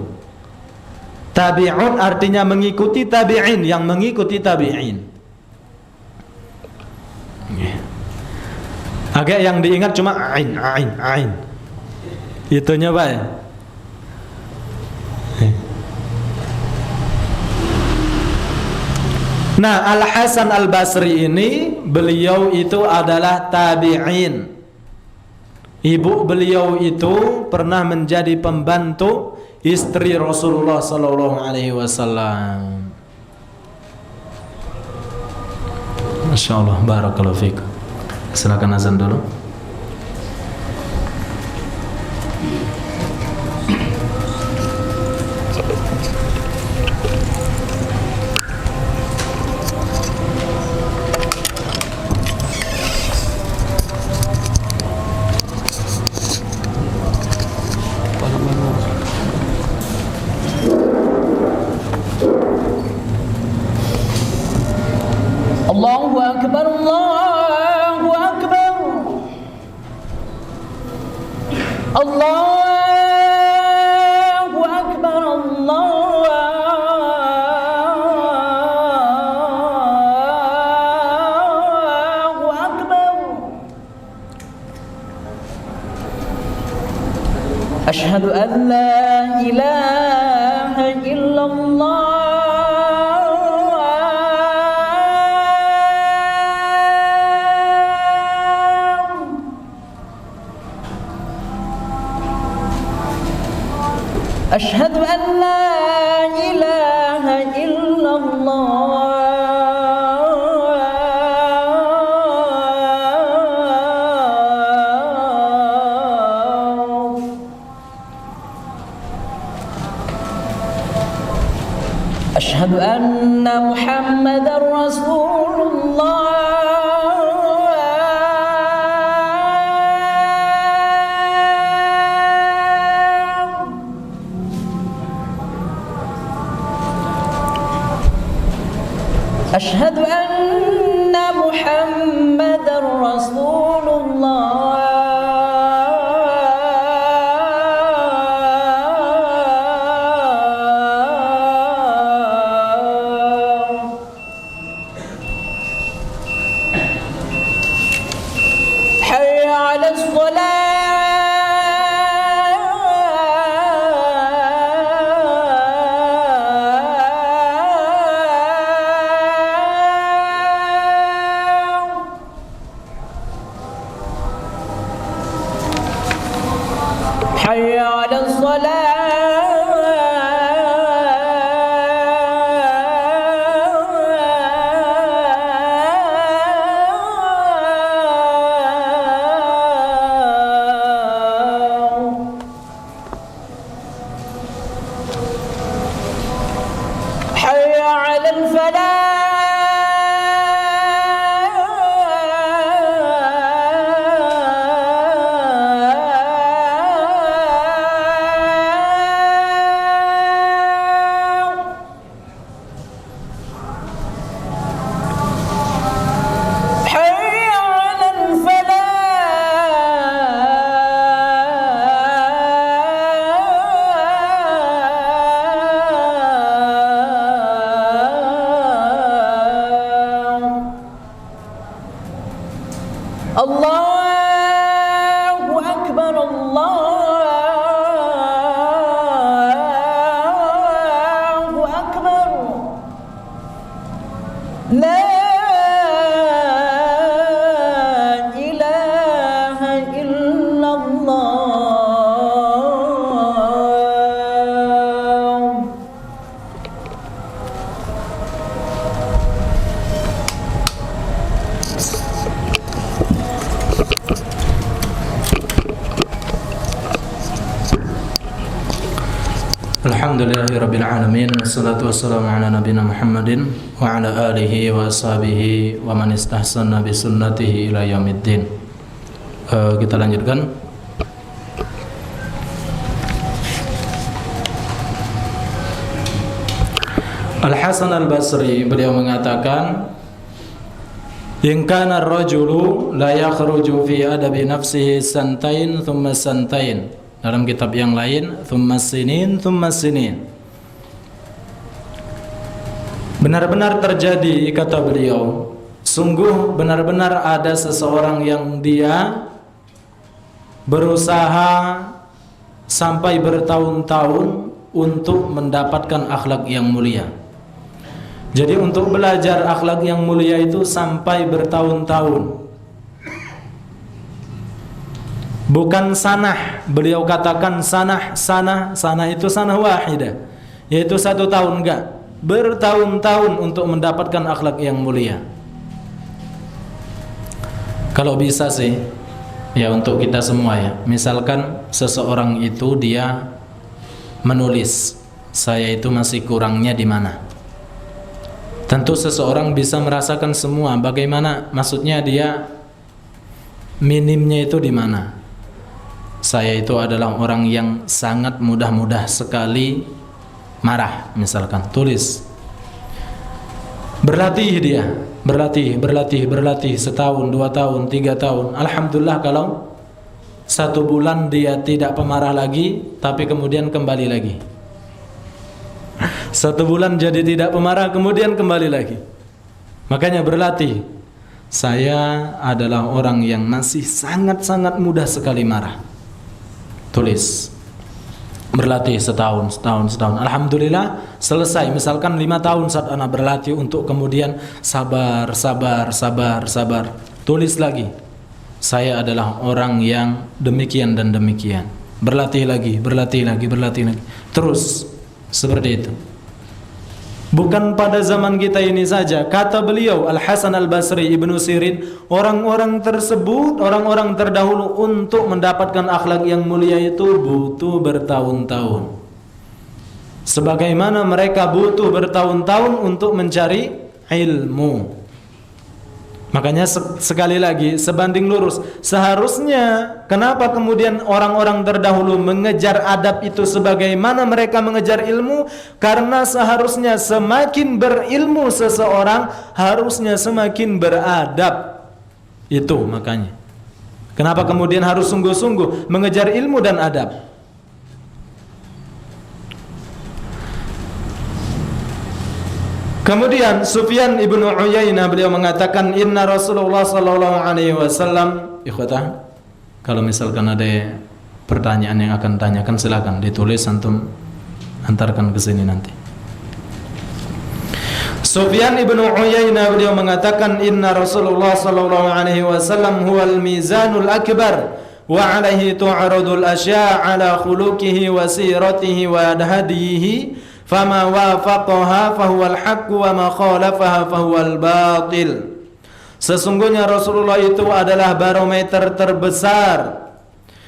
Tabi'un artinya mengikuti tabi'in, yang mengikuti tabi'in. Agak yang diingat cuma ain. Itunya Pak ya. Nah, Al-Hasan Al-Basri ini, beliau itu adalah tabi'in. Ibu beliau itu pernah menjadi pembantu istri Rasulullah sallallahu alaihi wasallam. Masyaallah, barakallahu fiik. Silakan azan dulu. Allahu Akbar, Allahu Akbar, Allahu Akbar, Allahu Akbar. Asyhadu an la ilaha illallah. Asyhadu an la ilaha illallah. Asyhadu anna Muhammadar Rasulullah. Asyhadu anna Muhammadar Rasulullah. Hayya 'alas shalah. حي على الصلاة. حي على الفلاح. Alhamdulillahirabbil alamin wassalatu wassalamu ala nabiyina Muhammadin wa ala alihi wa ashabihi wa man istahsana bi sunnatihi ila yaumiddin. Kita lanjutkan. Al-Hasan Al-Basri beliau mengatakan, in kana ar-rajulu la yakhruju fi adabi nafsihi santain thumma santain. Dalam kitab yang lain, thumma sinin. Benar-benar terjadi, kata beliau, sungguh benar-benar ada seseorang yang dia berusaha sampai bertahun-tahun untuk mendapatkan akhlak yang mulia. Jadi untuk belajar akhlak yang mulia itu sampai bertahun-tahun. Bukan sanah, beliau katakan sanah itu sanah wahidah, yaitu 1 tahun, enggak, bertahun-tahun untuk mendapatkan akhlak yang mulia. Kalau bisa sih, ya untuk kita semua ya, misalkan seseorang itu dia menulis, saya itu masih kurangnya di mana. Tentu seseorang bisa merasakan semua, bagaimana maksudnya dia minimnya itu di mana. Saya itu adalah orang yang sangat mudah sekali marah, misalkan, tulis. Berlatih dia, berlatih, setahun, 2 tahun, 3 tahun. Alhamdulillah kalau 1 bulan dia tidak pemarah lagi, tapi kemudian kembali lagi. 1 bulan jadi tidak pemarah, kemudian kembali lagi. Makanya berlatih. Saya adalah orang yang masih sangat mudah sekali marah. Tulis. Berlatih setahun. Alhamdulillah selesai. Misalkan 5 tahun saat anak berlatih untuk kemudian sabar. Tulis lagi. Saya adalah orang yang demikian dan demikian. Berlatih lagi. Terus seperti itu. Bukan pada zaman kita ini saja. Kata beliau Al-Hasan Al-Basri, Ibnu Sirin, orang-orang tersebut, orang-orang terdahulu untuk mendapatkan akhlak yang mulia itu butuh bertahun-tahun. Sebagaimana mereka butuh bertahun-tahun untuk mencari ilmu. Makanya sekali lagi sebanding lurus. Seharusnya kenapa kemudian orang-orang terdahulu mengejar adab itu sebagaimana mereka mengejar ilmu? Karena seharusnya semakin berilmu seseorang, harusnya semakin beradab. Itu makanya. Kenapa kemudian harus sungguh-sungguh mengejar ilmu dan adab? Kemudian Sufyan ibnu Uyainah beliau mengatakan, inna Rasulullah sallallahu alaihi wasallam, ikhwatah, kalau misalkan ada pertanyaan yang akan tanyakan silakan ditulis, antum antarkan ke sini nanti. Sufyan ibnu Uyainah beliau mengatakan, inna Rasulullah sallallahu alaihi wasallam huwal mizanul akbar wa alaihi tu'radul asya' ala khuluqihi wa siratihi wa hadihi. Fama wafaqaha fahuwal haqq wa ma khalafaha fahuwal batil. Sesungguhnya Rasulullah itu adalah barometer terbesar.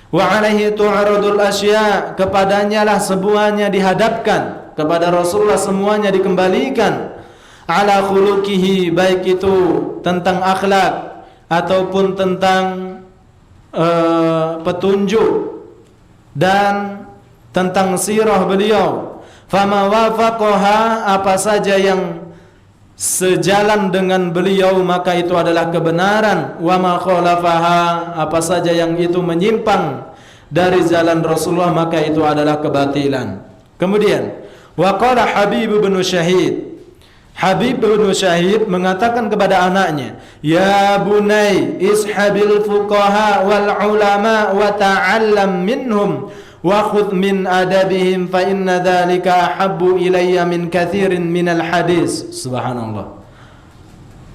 Wa alaihi tu'radul asya', kepadanya lah semuanya dihadapkan, kepada Rasulullah semuanya dikembalikan. Ala khuluqihi, baik itu tentang akhlak ataupun tentang petunjuk dan tentang sirah beliau. Fama wafaqaha, apa saja yang sejalan dengan beliau maka itu adalah kebenaran. Wa ma khalafaha, apa saja yang itu menyimpang dari jalan Rasulullah maka itu adalah kebatilan. Kemudian wa qala Habib bin Syahid, Habib bin Syahid mengatakan kepada anaknya, ya bunai ishabil fuqaha wal ulama wa ta'allam minhum wa khudh min adabihim fa inna dhalika ahabbu ilayya min kathirin minal hadis. Subhanallah.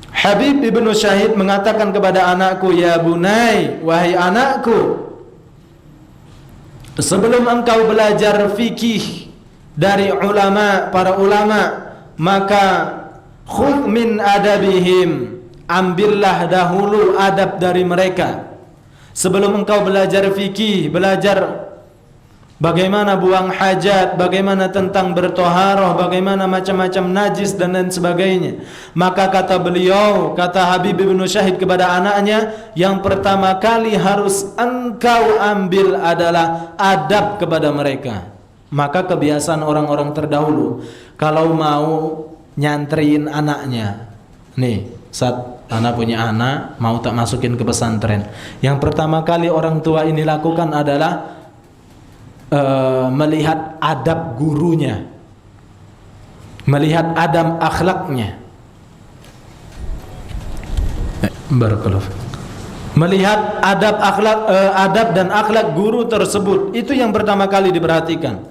Habib ibnu Syahid mengatakan kepada anakku, ya bunai, wahai anakku, sebelum engkau belajar fikih dari ulama, para ulama, maka khudh min adabihim, ambillah dahulu adab dari mereka. Sebelum engkau belajar fikih, belajar bagaimana buang hajat, bagaimana tentang bertoharoh, bagaimana macam-macam najis dan lain sebagainya. Maka kata beliau, kata Habib bin Syahid kepada anaknya, yang pertama kali harus engkau ambil adalah adab kepada mereka. Maka kebiasaan orang-orang terdahulu, kalau mau nyantriin anaknya, nih saat anak punya anak mau tak masukin ke pesantren, yang pertama kali orang tua ini lakukan adalah melihat adab gurunya, melihat adab akhlaknya. Barakallahu. Melihat adab akhlak, adab dan akhlak guru tersebut, itu yang pertama kali diperhatikan.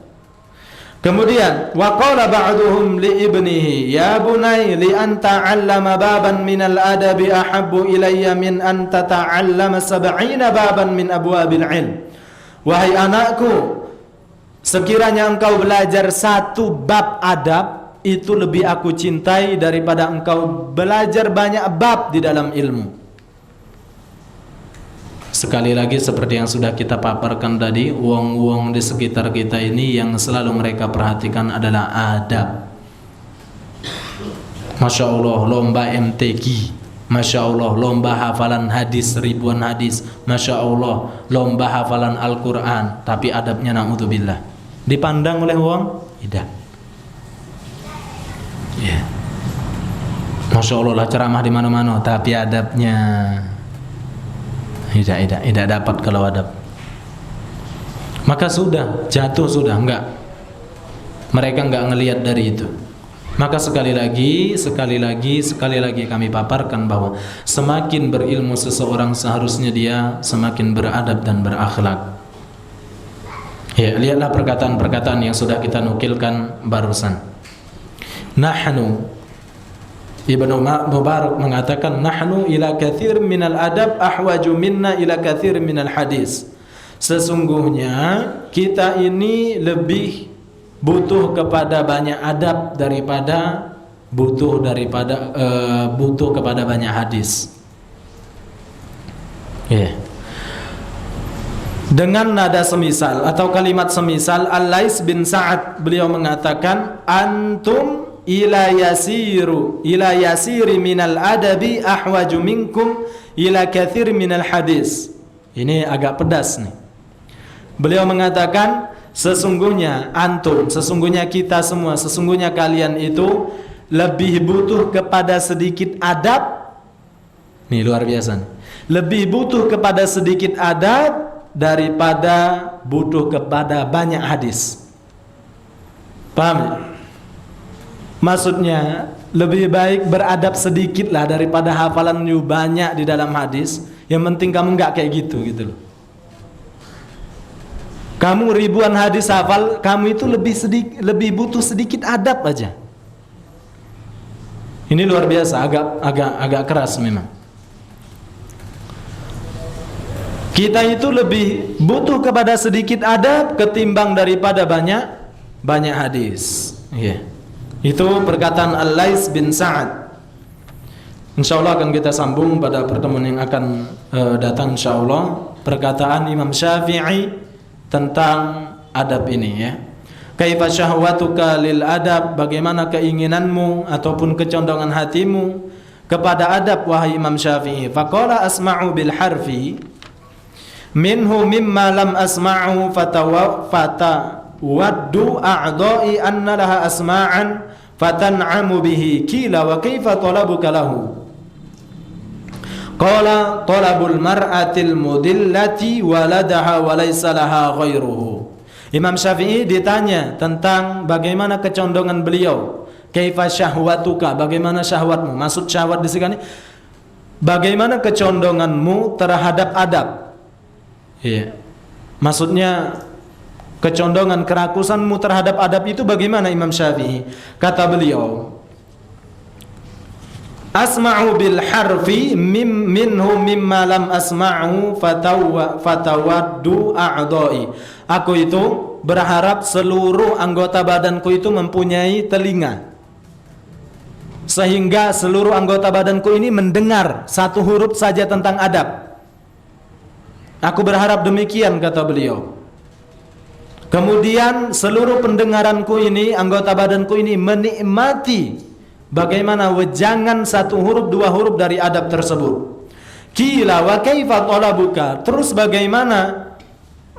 Kemudian waqala ba'duhum li ibnihi ya bunay li an ta'allama baban min al-adabi ahabbu ilayya min an tata'allama 70 baban min abwabil ilm. Wahai anakku, sekiranya engkau belajar satu bab adab, itu lebih aku cintai daripada engkau belajar banyak bab di dalam ilmu. Sekali lagi seperti yang sudah kita paparkan tadi, wong-wong di sekitar kita ini yang selalu mereka perhatikan adalah adab. Masya Allah lomba MTQ, Masya Allah lomba hafalan hadis, ribuan hadis, Masya Allah lomba hafalan Al-Quran, tapi adabnya na'udzubillah dipandang oleh wong tidak. Ya. Masya Allah lah ceramah di mana-mana, tapi adabnya tidak dapat kalau adab. Maka sudah jatuh, sudah enggak, mereka enggak ngelihat dari itu. Maka sekali lagi kami paparkan bahwa semakin berilmu seseorang seharusnya dia semakin beradab dan berakhlak. Ya, lihatlah perkataan-perkataan yang sudah kita nukilkan barusan. Nahnu, Ibnu Mubarak mengatakan, nahnu ila kathir minal adab ahwaju minna ila kathir minal hadis. Sesungguhnya kita ini lebih butuh kepada banyak adab daripada butuh kepada banyak hadis. Yeah. Dengan nada semisal atau kalimat semisal, Al-Lais bin Sa'ad beliau mengatakan, antum ila yasiri minal adabi ahwaju minkum ila kathir minal hadis. Ini agak pedas nih. Beliau mengatakan, sesungguhnya antum, sesungguhnya kita semua, sesungguhnya kalian itu lebih butuh kepada sedikit adab. Nih luar biasa nih. Lebih butuh kepada sedikit adab daripada butuh kepada banyak hadis. Paham? Maksudnya lebih baik beradab sedikit lah daripada hafalan you banyak di dalam hadis. Yang penting kamu nggak kayak gitu loh. Kamu ribuan hadis hafal, kamu itu lebih butuh sedikit adab aja. Ini luar biasa, agak keras memang. Kita itu lebih butuh kepada sedikit adab ketimbang daripada banyak hadis. Yeah. Itu perkataan Al-Lais bin Sa'ad. InsyaAllah akan kita sambung pada pertemuan yang akan datang insyaallah. Perkataan Imam Syafi'i tentang adab ini ya. Kaifa syahwatuka lil adab, bagaimana keinginanmu ataupun kecondongan hatimu kepada adab wahai Imam Syafi'i. Faqala asma'u bil harfi minhu mimma lam asma'u fatawaddu a'dha'i anna laha asma'an fatan'amu bihi kila wa kaifa talabuka lahu. Qala talabul mar'atil mudillati waladaha wa laysa laha ghairuhu. Imam Syafi'i ditanya tentang bagaimana kecondongan beliau. Kaifa syahwatuka, bagaimana syahwatmu? Maksud syahwat di sini bagaimana kecondonganmu terhadap adab? Iya. Maksudnya kecondongan kerakusanmu terhadap adab itu bagaimana Imam Syafi'i? Kata beliau, asma'u bil harfi minhu mimma lam asma'u fatawaddu a'dha'i. Aku itu berharap seluruh anggota badanku itu mempunyai telinga, sehingga seluruh anggota badanku ini mendengar satu huruf saja tentang adab. Aku berharap demikian, kata beliau. Kemudian seluruh pendengaranku ini, anggota badanku ini menikmati bagaimana wejangan satu huruf, dua huruf dari adab tersebut. Qila wa kaifa talabuka? Terus bagaimana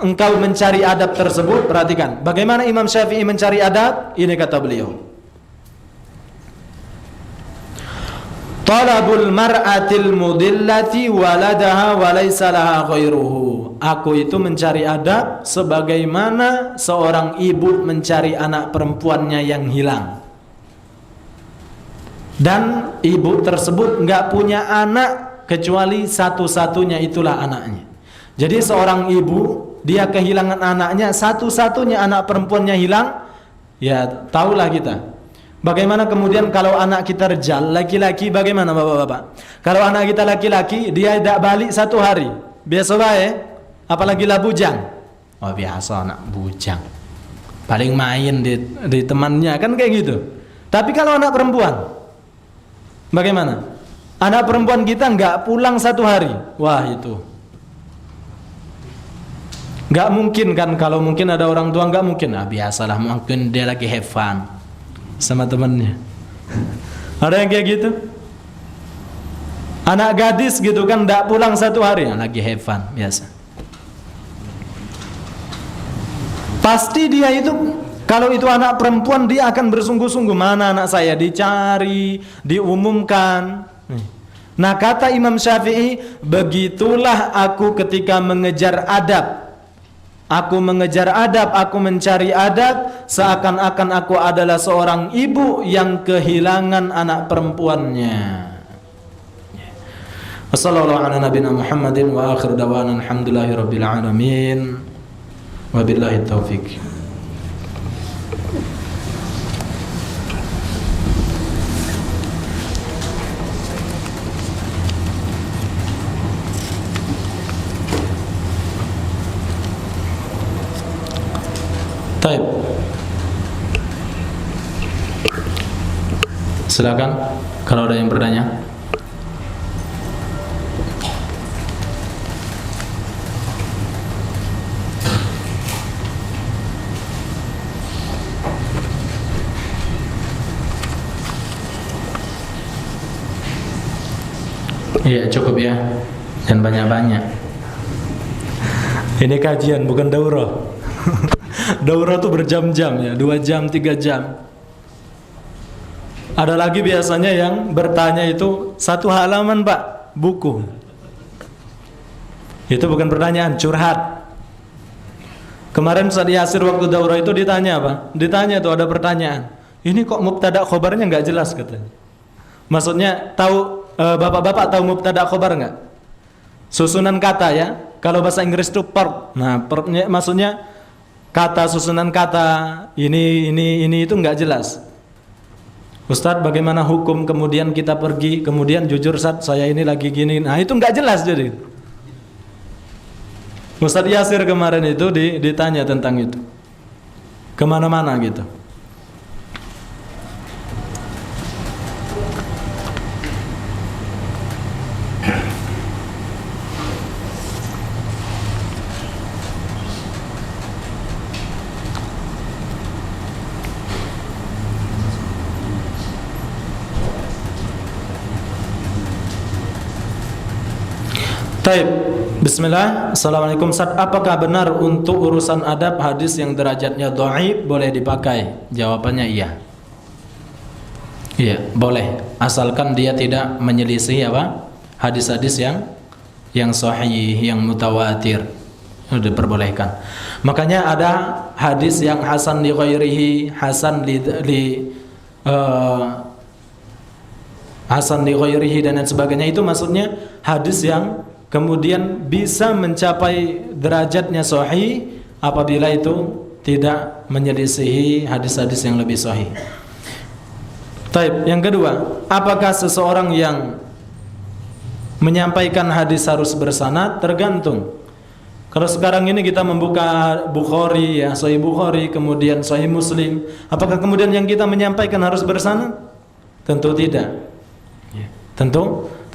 engkau mencari adab tersebut? Perhatikan, bagaimana Imam Syafi'i mencari adab? Ini kata beliau. Talabul mar'atil mudillati waladaha wa laysa laha ghairuhu. Aku itu mencari adab sebagaimana seorang ibu mencari anak perempuannya yang hilang. Dan ibu tersebut enggak punya anak kecuali satu-satunya itulah anaknya. Jadi seorang ibu, dia kehilangan anaknya, satu-satunya anak perempuannya hilang, ya tahulah kita. Bagaimana kemudian kalau anak kita rejal, laki-laki, bagaimana bapak-bapak? Kalau anak kita laki-laki, dia tidak balik 1 hari, biasa baik, apalagi lah bujang. Oh biasa anak bujang, paling main di temannya, kan kayak gitu. Tapi kalau anak perempuan, bagaimana? Anak perempuan kita nggak pulang 1 hari, wah itu nggak mungkin kan. Kalau mungkin ada orang tua nggak mungkin, biasalah, mungkin dia lagi have fun sama temannya. Ada yang kayak gitu. Anak gadis gitu kan nggak pulang 1 hari, lagi have fun biasa. Pasti dia itu, kalau itu anak perempuan, dia akan bersungguh-sungguh, mana anak saya, dicari, diumumkan. Nah kata Imam Syafi'i, begitulah aku ketika mengejar adab. Aku mengejar adab, aku mencari adab, seakan-akan aku adalah seorang ibu yang kehilangan anak perempuannya. Wassallallahu ala nabiyina Muhammadin wa akhir dawana alhamdulillahi rabbil alamin. Wabillahi taufik. Baik. Silakan kalau ada yang bertanya. Iya, cukup ya. Dan banyak-banyak. Ini kajian bukan daurah. Daurah tuh berjam-jam ya, 2 jam, 3 jam. Ada lagi biasanya yang bertanya itu 1 halaman Pak, buku. Itu bukan pertanyaan, curhat. Kemarin Ustaz Yasir waktu daurah itu ditanya apa? Ditanya tuh ada pertanyaan. Ini kok mubtada khobarnya nggak jelas katanya. Maksudnya tahu, bapak-bapak tahu mubtada khobar nggak? Susunan kata ya. Kalau bahasa Inggris itu verb. Nah, verbnya maksudnya kata, susunan kata, ini itu nggak jelas. Ustadz, bagaimana hukum kemudian kita pergi, kemudian jujur Ustadz, saya ini lagi gini. Nah itu nggak jelas jadi. Ustadz Yasir kemarin itu ditanya tentang itu, kemana-mana gitu. Baik, bismillah. Assalamualaikum Ustaz, apakah benar untuk urusan adab hadis yang derajatnya dhaif boleh dipakai? Jawabannya iya. Iya, boleh, asalkan dia tidak menyelisih apa? Hadis-hadis yang sahih, yang mutawatir. Sudah diperbolehkan. Makanya ada hadis yang hasan li ghairihi, hasan hasan li ghairihi dan lain sebagainya. Itu maksudnya hadis yang kemudian bisa mencapai derajatnya sahih apabila itu tidak menyelisihi hadis-hadis yang lebih sahih. Taib. Yang kedua, apakah seseorang yang menyampaikan hadis harus bersanad? Tergantung. Kalau sekarang ini kita membuka Bukhari ya, Sahih Bukhari, kemudian Sahih Muslim, apakah kemudian yang kita menyampaikan harus bersanad? Tentu tidak.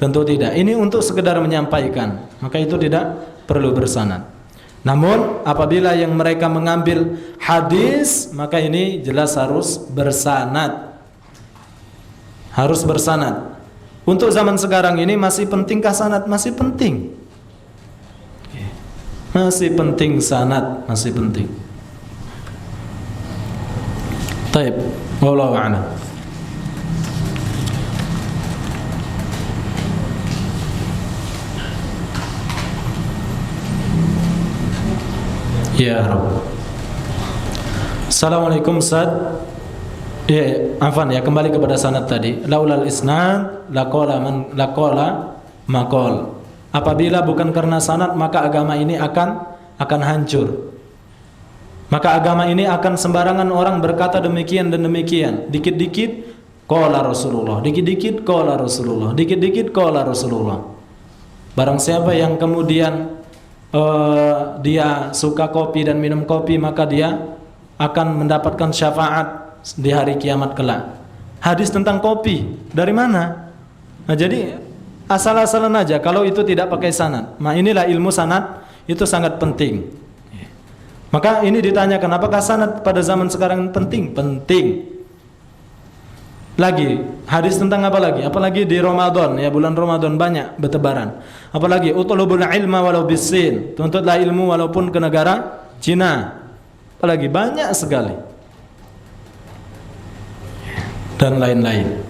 Tentu tidak. Ini untuk sekedar menyampaikan, maka itu tidak perlu bersanad. Namun apabila yang mereka mengambil hadis, maka ini jelas harus bersanad. Harus bersanad. Untuk zaman sekarang ini masih pentingkah sanad? Masih penting. Masih penting sanad, masih penting. Taib, wallahu a'lam. Ya Rabb. Assalamualaikum Ustaz. Ya, afwan ya, kembali kepada sanad tadi. Laulal isnad laqala maqal. Apabila bukan karena sanad, maka agama ini akan hancur. Maka agama ini akan sembarangan orang berkata demikian dan demikian. Dikit-dikit qala Rasulullah, dikit-dikit qala Rasulullah, dikit-dikit qala Rasulullah. Barang siapa yang kemudian dia suka kopi dan minum kopi, maka dia akan mendapatkan syafaat di hari kiamat kelak. Hadis tentang kopi dari mana? Nah, jadi asal-asalan aja kalau itu tidak pakai sanad. Nah, inilah ilmu sanad itu sangat penting. Maka ini ditanyakan, apakah sanad pada zaman sekarang penting? Penting. Lagi, hadis tentang apa lagi? Apalagi di Ramadan, ya bulan Ramadan banyak bertebaran. Apalagi utlubul ilma walau bisin, tuntutlah ilmu walaupun ke negara Cina. Apalagi banyak sekali. Dan lain-lain.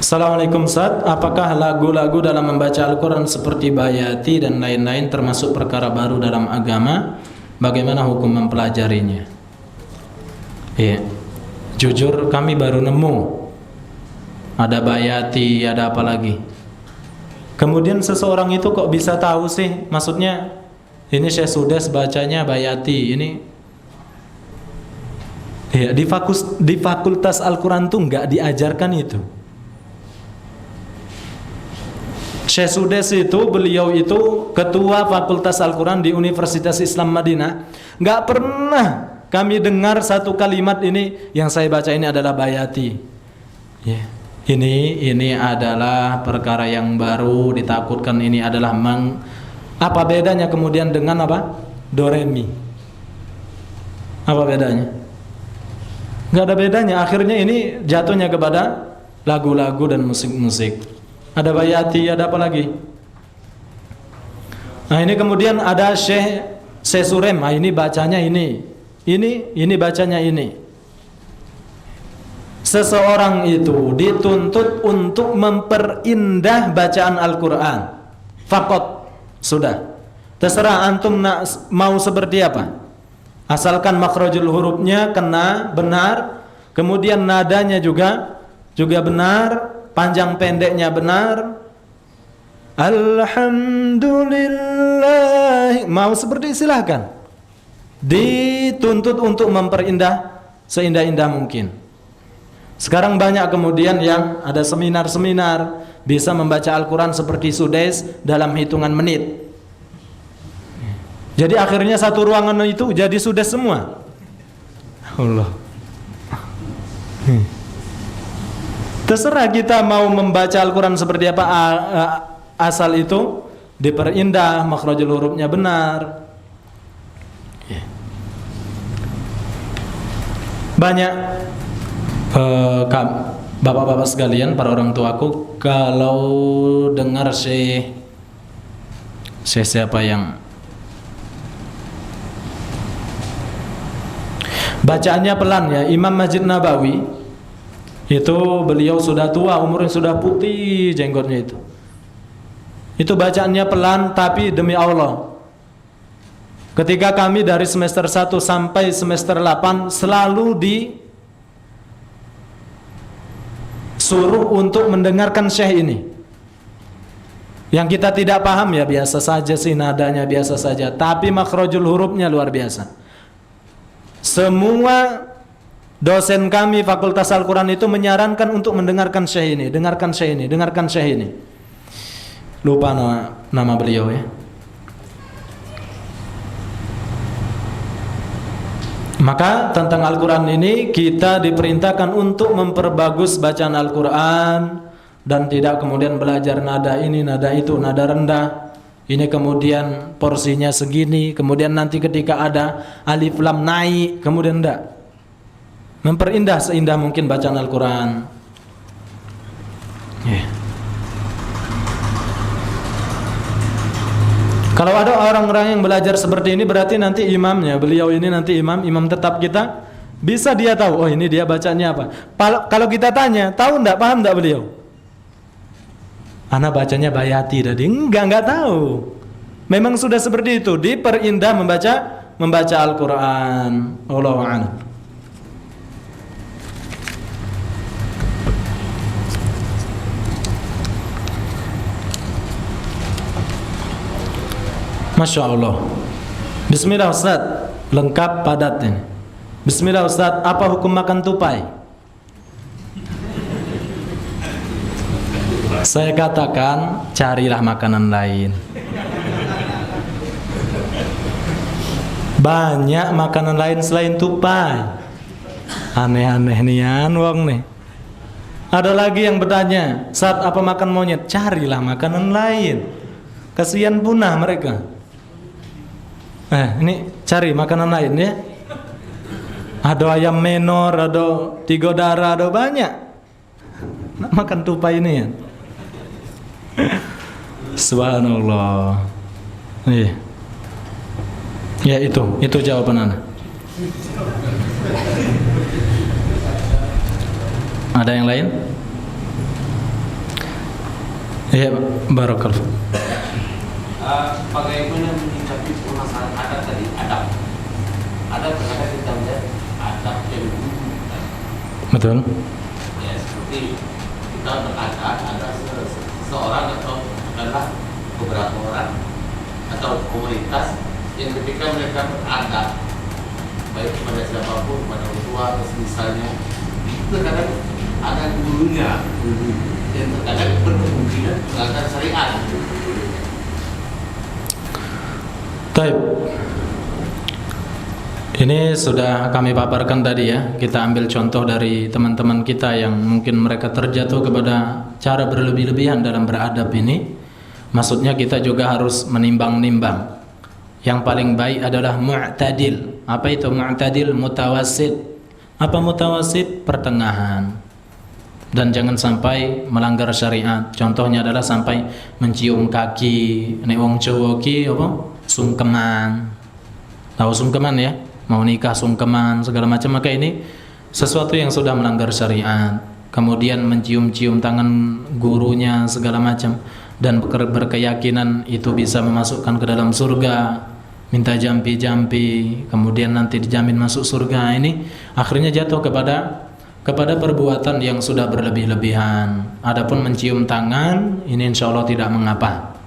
Assalamualaikum Ustaz, apakah lagu-lagu dalam membaca Al-Quran seperti bayati dan lain-lain termasuk perkara baru dalam agama? Bagaimana hukum mempelajarinya? Iya, jujur kami baru nemu ada bayati, ada apa lagi. Kemudian seseorang itu kok bisa tahu sih? Maksudnya ini Syekh Sudes bacanya bayati. Ini ya, di fakultas Al-Quran tuh nggak diajarkan itu. Syekh Sudes itu, beliau itu ketua fakultas Al-Quran di Universitas Islam Madinah. Nggak pernah kami dengar satu kalimat ini yang saya baca ini adalah bayati. Yeah. Ini adalah perkara yang baru, ditakutkan ini adalah apa bedanya kemudian dengan apa? Do re mi. Apa bedanya? Nggak ada bedanya. Akhirnya ini jatuhnya kepada lagu-lagu dan musik-musik. Ada bayati, ada apa lagi? Nah, ini kemudian ada Syekh Surem. Nah, ini bacanya ini bacanya ini. Seseorang itu dituntut untuk memperindah bacaan Al-Quran. Fakot, sudah. Terserah antum mau seperti apa. Asalkan makhrajul hurufnya kena benar, kemudian nadanya juga benar, panjang pendeknya benar. Alhamdulillah. Mau seperti silahkan. Dituntut untuk memperindah seindah-indah mungkin. Sekarang banyak kemudian yang ada seminar-seminar bisa membaca Al-Quran seperti Sudes dalam hitungan menit. Jadi akhirnya satu ruangan itu jadi Sudes semua. Allah. Terserah kita mau membaca Al-Quran seperti apa, asal itu diperindah, makhrajul hurufnya benar. Banyak bapak-bapak sekalian, para orang tuaku, kalau dengar siapa yang bacaannya pelan ya, Imam Masjid Nabawi itu, beliau sudah tua, umurnya sudah putih jenggotnya itu bacaannya pelan, tapi demi Allah ketika kami dari semester 1 sampai semester 8 selalu disuruh untuk mendengarkan syekh ini. Yang kita tidak paham ya biasa saja sih, nadanya biasa saja, tapi makhrajul hurufnya luar biasa. Semua dosen kami Fakultas Al-Quran itu menyarankan untuk mendengarkan syekh ini, dengarkan syekh ini. Lupa nama beliau ya. Maka tentang Al-Quran ini kita diperintahkan untuk memperbagus bacaan Al-Quran dan tidak kemudian belajar nada ini, nada itu, nada rendah. ini kemudian porsinya segini, kemudian nanti ketika ada alif lam naik, kemudian enggak. Memperindah seindah mungkin bacaan Al-Quran. Kalau ada orang-orang yang belajar seperti ini, berarti nanti imamnya, beliau ini nanti imam tetap kita, bisa dia tahu, oh ini dia bacanya apa. Kalau kita tanya, tahu enggak, paham enggak beliau? Ana bacanya Bayati tadi, enggak tahu. Memang sudah seperti itu, diperindah membaca Al-Quran. Allahu a'lam. Masya Allah. Bismillah Ustaz, lengkap padat ini. Bismillah Ustaz, apa hukum makan tupai? Saya katakan, carilah makanan lain. Banyak makanan lain selain tupai. Aneh-aneh nian wong nih. Ada lagi yang bertanya, saat apa makan monyet? Carilah makanan lain. Kasihan punah mereka. Ini cari makanan lain ya. Ada ayam menor, ada tiga darah, ada banyak. Nak makan tupai ini ya. Subhanallah. Iya. Ya itu jawaban Anda. Ada yang lain? Ya, barakallahu. Bagaimana menyikapi permasalahan adat tadi? Adat terkadang kita melihat adat yang Betul. ya seperti kita berkata ada seseorang atau adalah beberapa orang atau komunitas yang ketika mereka beradat baik kepada siapapun, kepada orang tua atau misalnya itu terkadang ada gurunya yang terkadang berkemungkinan melanggar syariat. Baik. Ini sudah kami paparkan tadi ya. Kita ambil contoh dari teman-teman kita yang mungkin mereka terjatuh kepada cara berlebih-lebihan dalam beradab ini. Maksudnya kita juga harus menimbang-nimbang. Yang paling baik adalah mu'tadil. Apa itu mu'tadil? Mutawasid. Apa mutawasid? Pertengahan. Dan jangan sampai melanggar syariat. Contohnya adalah sampai mencium kaki. Nek wong Jawa ki apa? Sungkeman. Tahu sungkeman ya? Mau nikah sungkeman segala macam, maka ini sesuatu yang sudah melanggar syariat. Kemudian mencium-cium tangan gurunya segala macam dan berkeyakinan itu bisa memasukkan ke dalam surga. Minta jampi-jampi, kemudian nanti dijamin masuk surga. Ini akhirnya jatuh kepada perbuatan yang sudah berlebih-lebihan. Adapun mencium tangan, ini insya Allah tidak mengapa.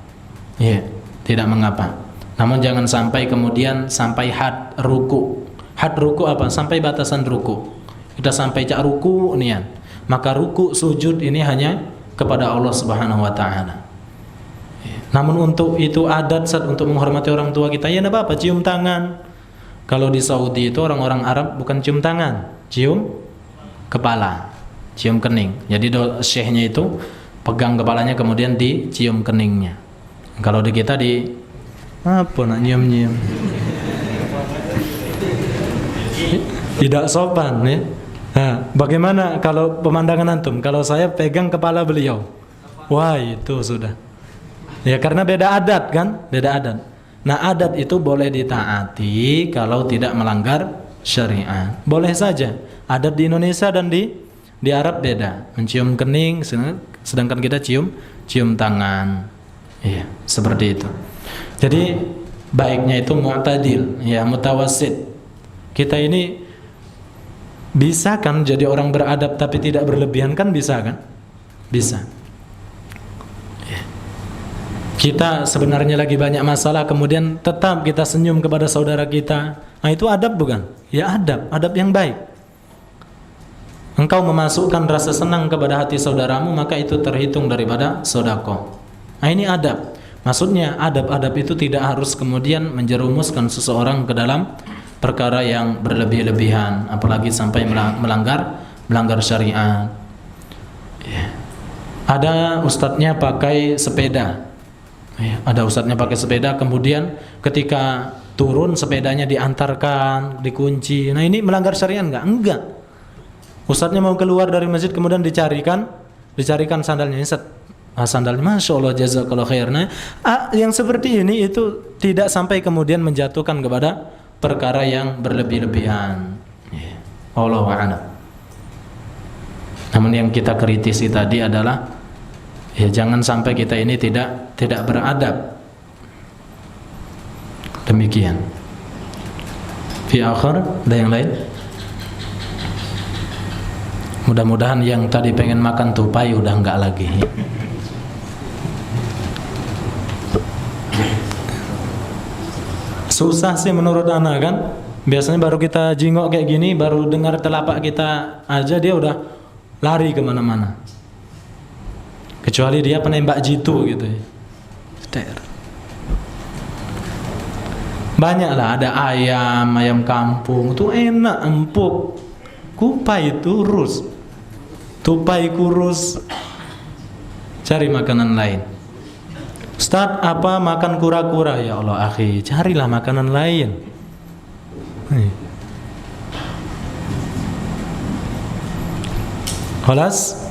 Ya, tidak mengapa. Namun jangan sampai kemudian sampai had ruku. Had ruku apa? Sampai batasan ruku. Kita sampai cak ruku nian. Maka ruku sujud ini hanya kepada Allah Subhanahu wa taala. Namun untuk itu adat untuk menghormati orang tua kita, ya enggak apa-apa cium tangan. Kalau di Saudi itu orang-orang Arab bukan cium tangan, cium kepala, cium kening. Jadi syekhnya itu pegang kepalanya kemudian dicium keningnya. Kalau di kita di apa nak nyium-nyium, tidak sopan ya. Nah, bagaimana kalau pemandangan antum? Kalau saya pegang kepala beliau, wah itu sudah. Ya karena beda adat kan, beda adat. Nah adat itu boleh ditaati kalau tidak melanggar syariat. Boleh saja. Adat di Indonesia dan di Arab beda. Mencium kening, sedangkan kita cium tangan. Iya, seperti itu. Jadi baiknya itu mu'tadil, ya mutawasid. Kita ini bisa kan jadi orang beradab tapi tidak berlebihan kan, bisa kan? Bisa. Ya. Kita sebenarnya lagi banyak masalah kemudian tetap kita senyum kepada saudara kita. Nah itu adab bukan? Ya adab yang baik. Engkau memasukkan rasa senang kepada hati saudaramu, maka itu terhitung daripada sedekah. Nah ini adab. Maksudnya adab-adab itu tidak harus kemudian menjerumuskan seseorang ke dalam perkara yang berlebih-lebihan, apalagi sampai melanggar syariat. Ya. Ada ustadznya pakai sepeda, Ya, ada ustadznya pakai sepeda, kemudian ketika turun sepedanya diantarkan, dikunci. Nah ini melanggar syariat enggak? Enggak. Ustadznya mau keluar dari masjid kemudian dicarikan sandalnya. Sandalnya, Masya Allah, jazakallah khair. Nah, yang seperti ini itu tidak sampai kemudian menjatuhkan kepada perkara yang berlebih-lebihan. Ya. Wallahu a'lam. Namun yang kita kritisi tadi adalah ya jangan sampai kita ini tidak beradab. Demikian. Fi akhir, ada yang lain? Mudah-mudahan yang tadi pengen makan tupai udah enggak lagi. Susah sih menurut anak kan. Biasanya baru kita jingok kayak gini, baru dengar telapak kita aja dia udah lari kemana-mana. Kecuali dia penembak jitu gitu ya. Banyak lah, ada ayam kampung itu enak, empuk. Kupai turus, tupai kurus. Cari makanan lain. Ustaz, apa makan kura-kura? Ya Allah akhi, carilah makanan lain. Khalas.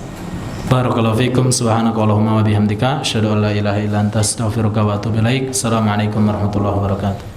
Barakallahu fikum, subhanakallahumma wa bihamdika, asyhadu an la ilaha illa anta, astaghfiruka wa atubu ilaik. Assalamualaikum warahmatullahi wabarakatuh.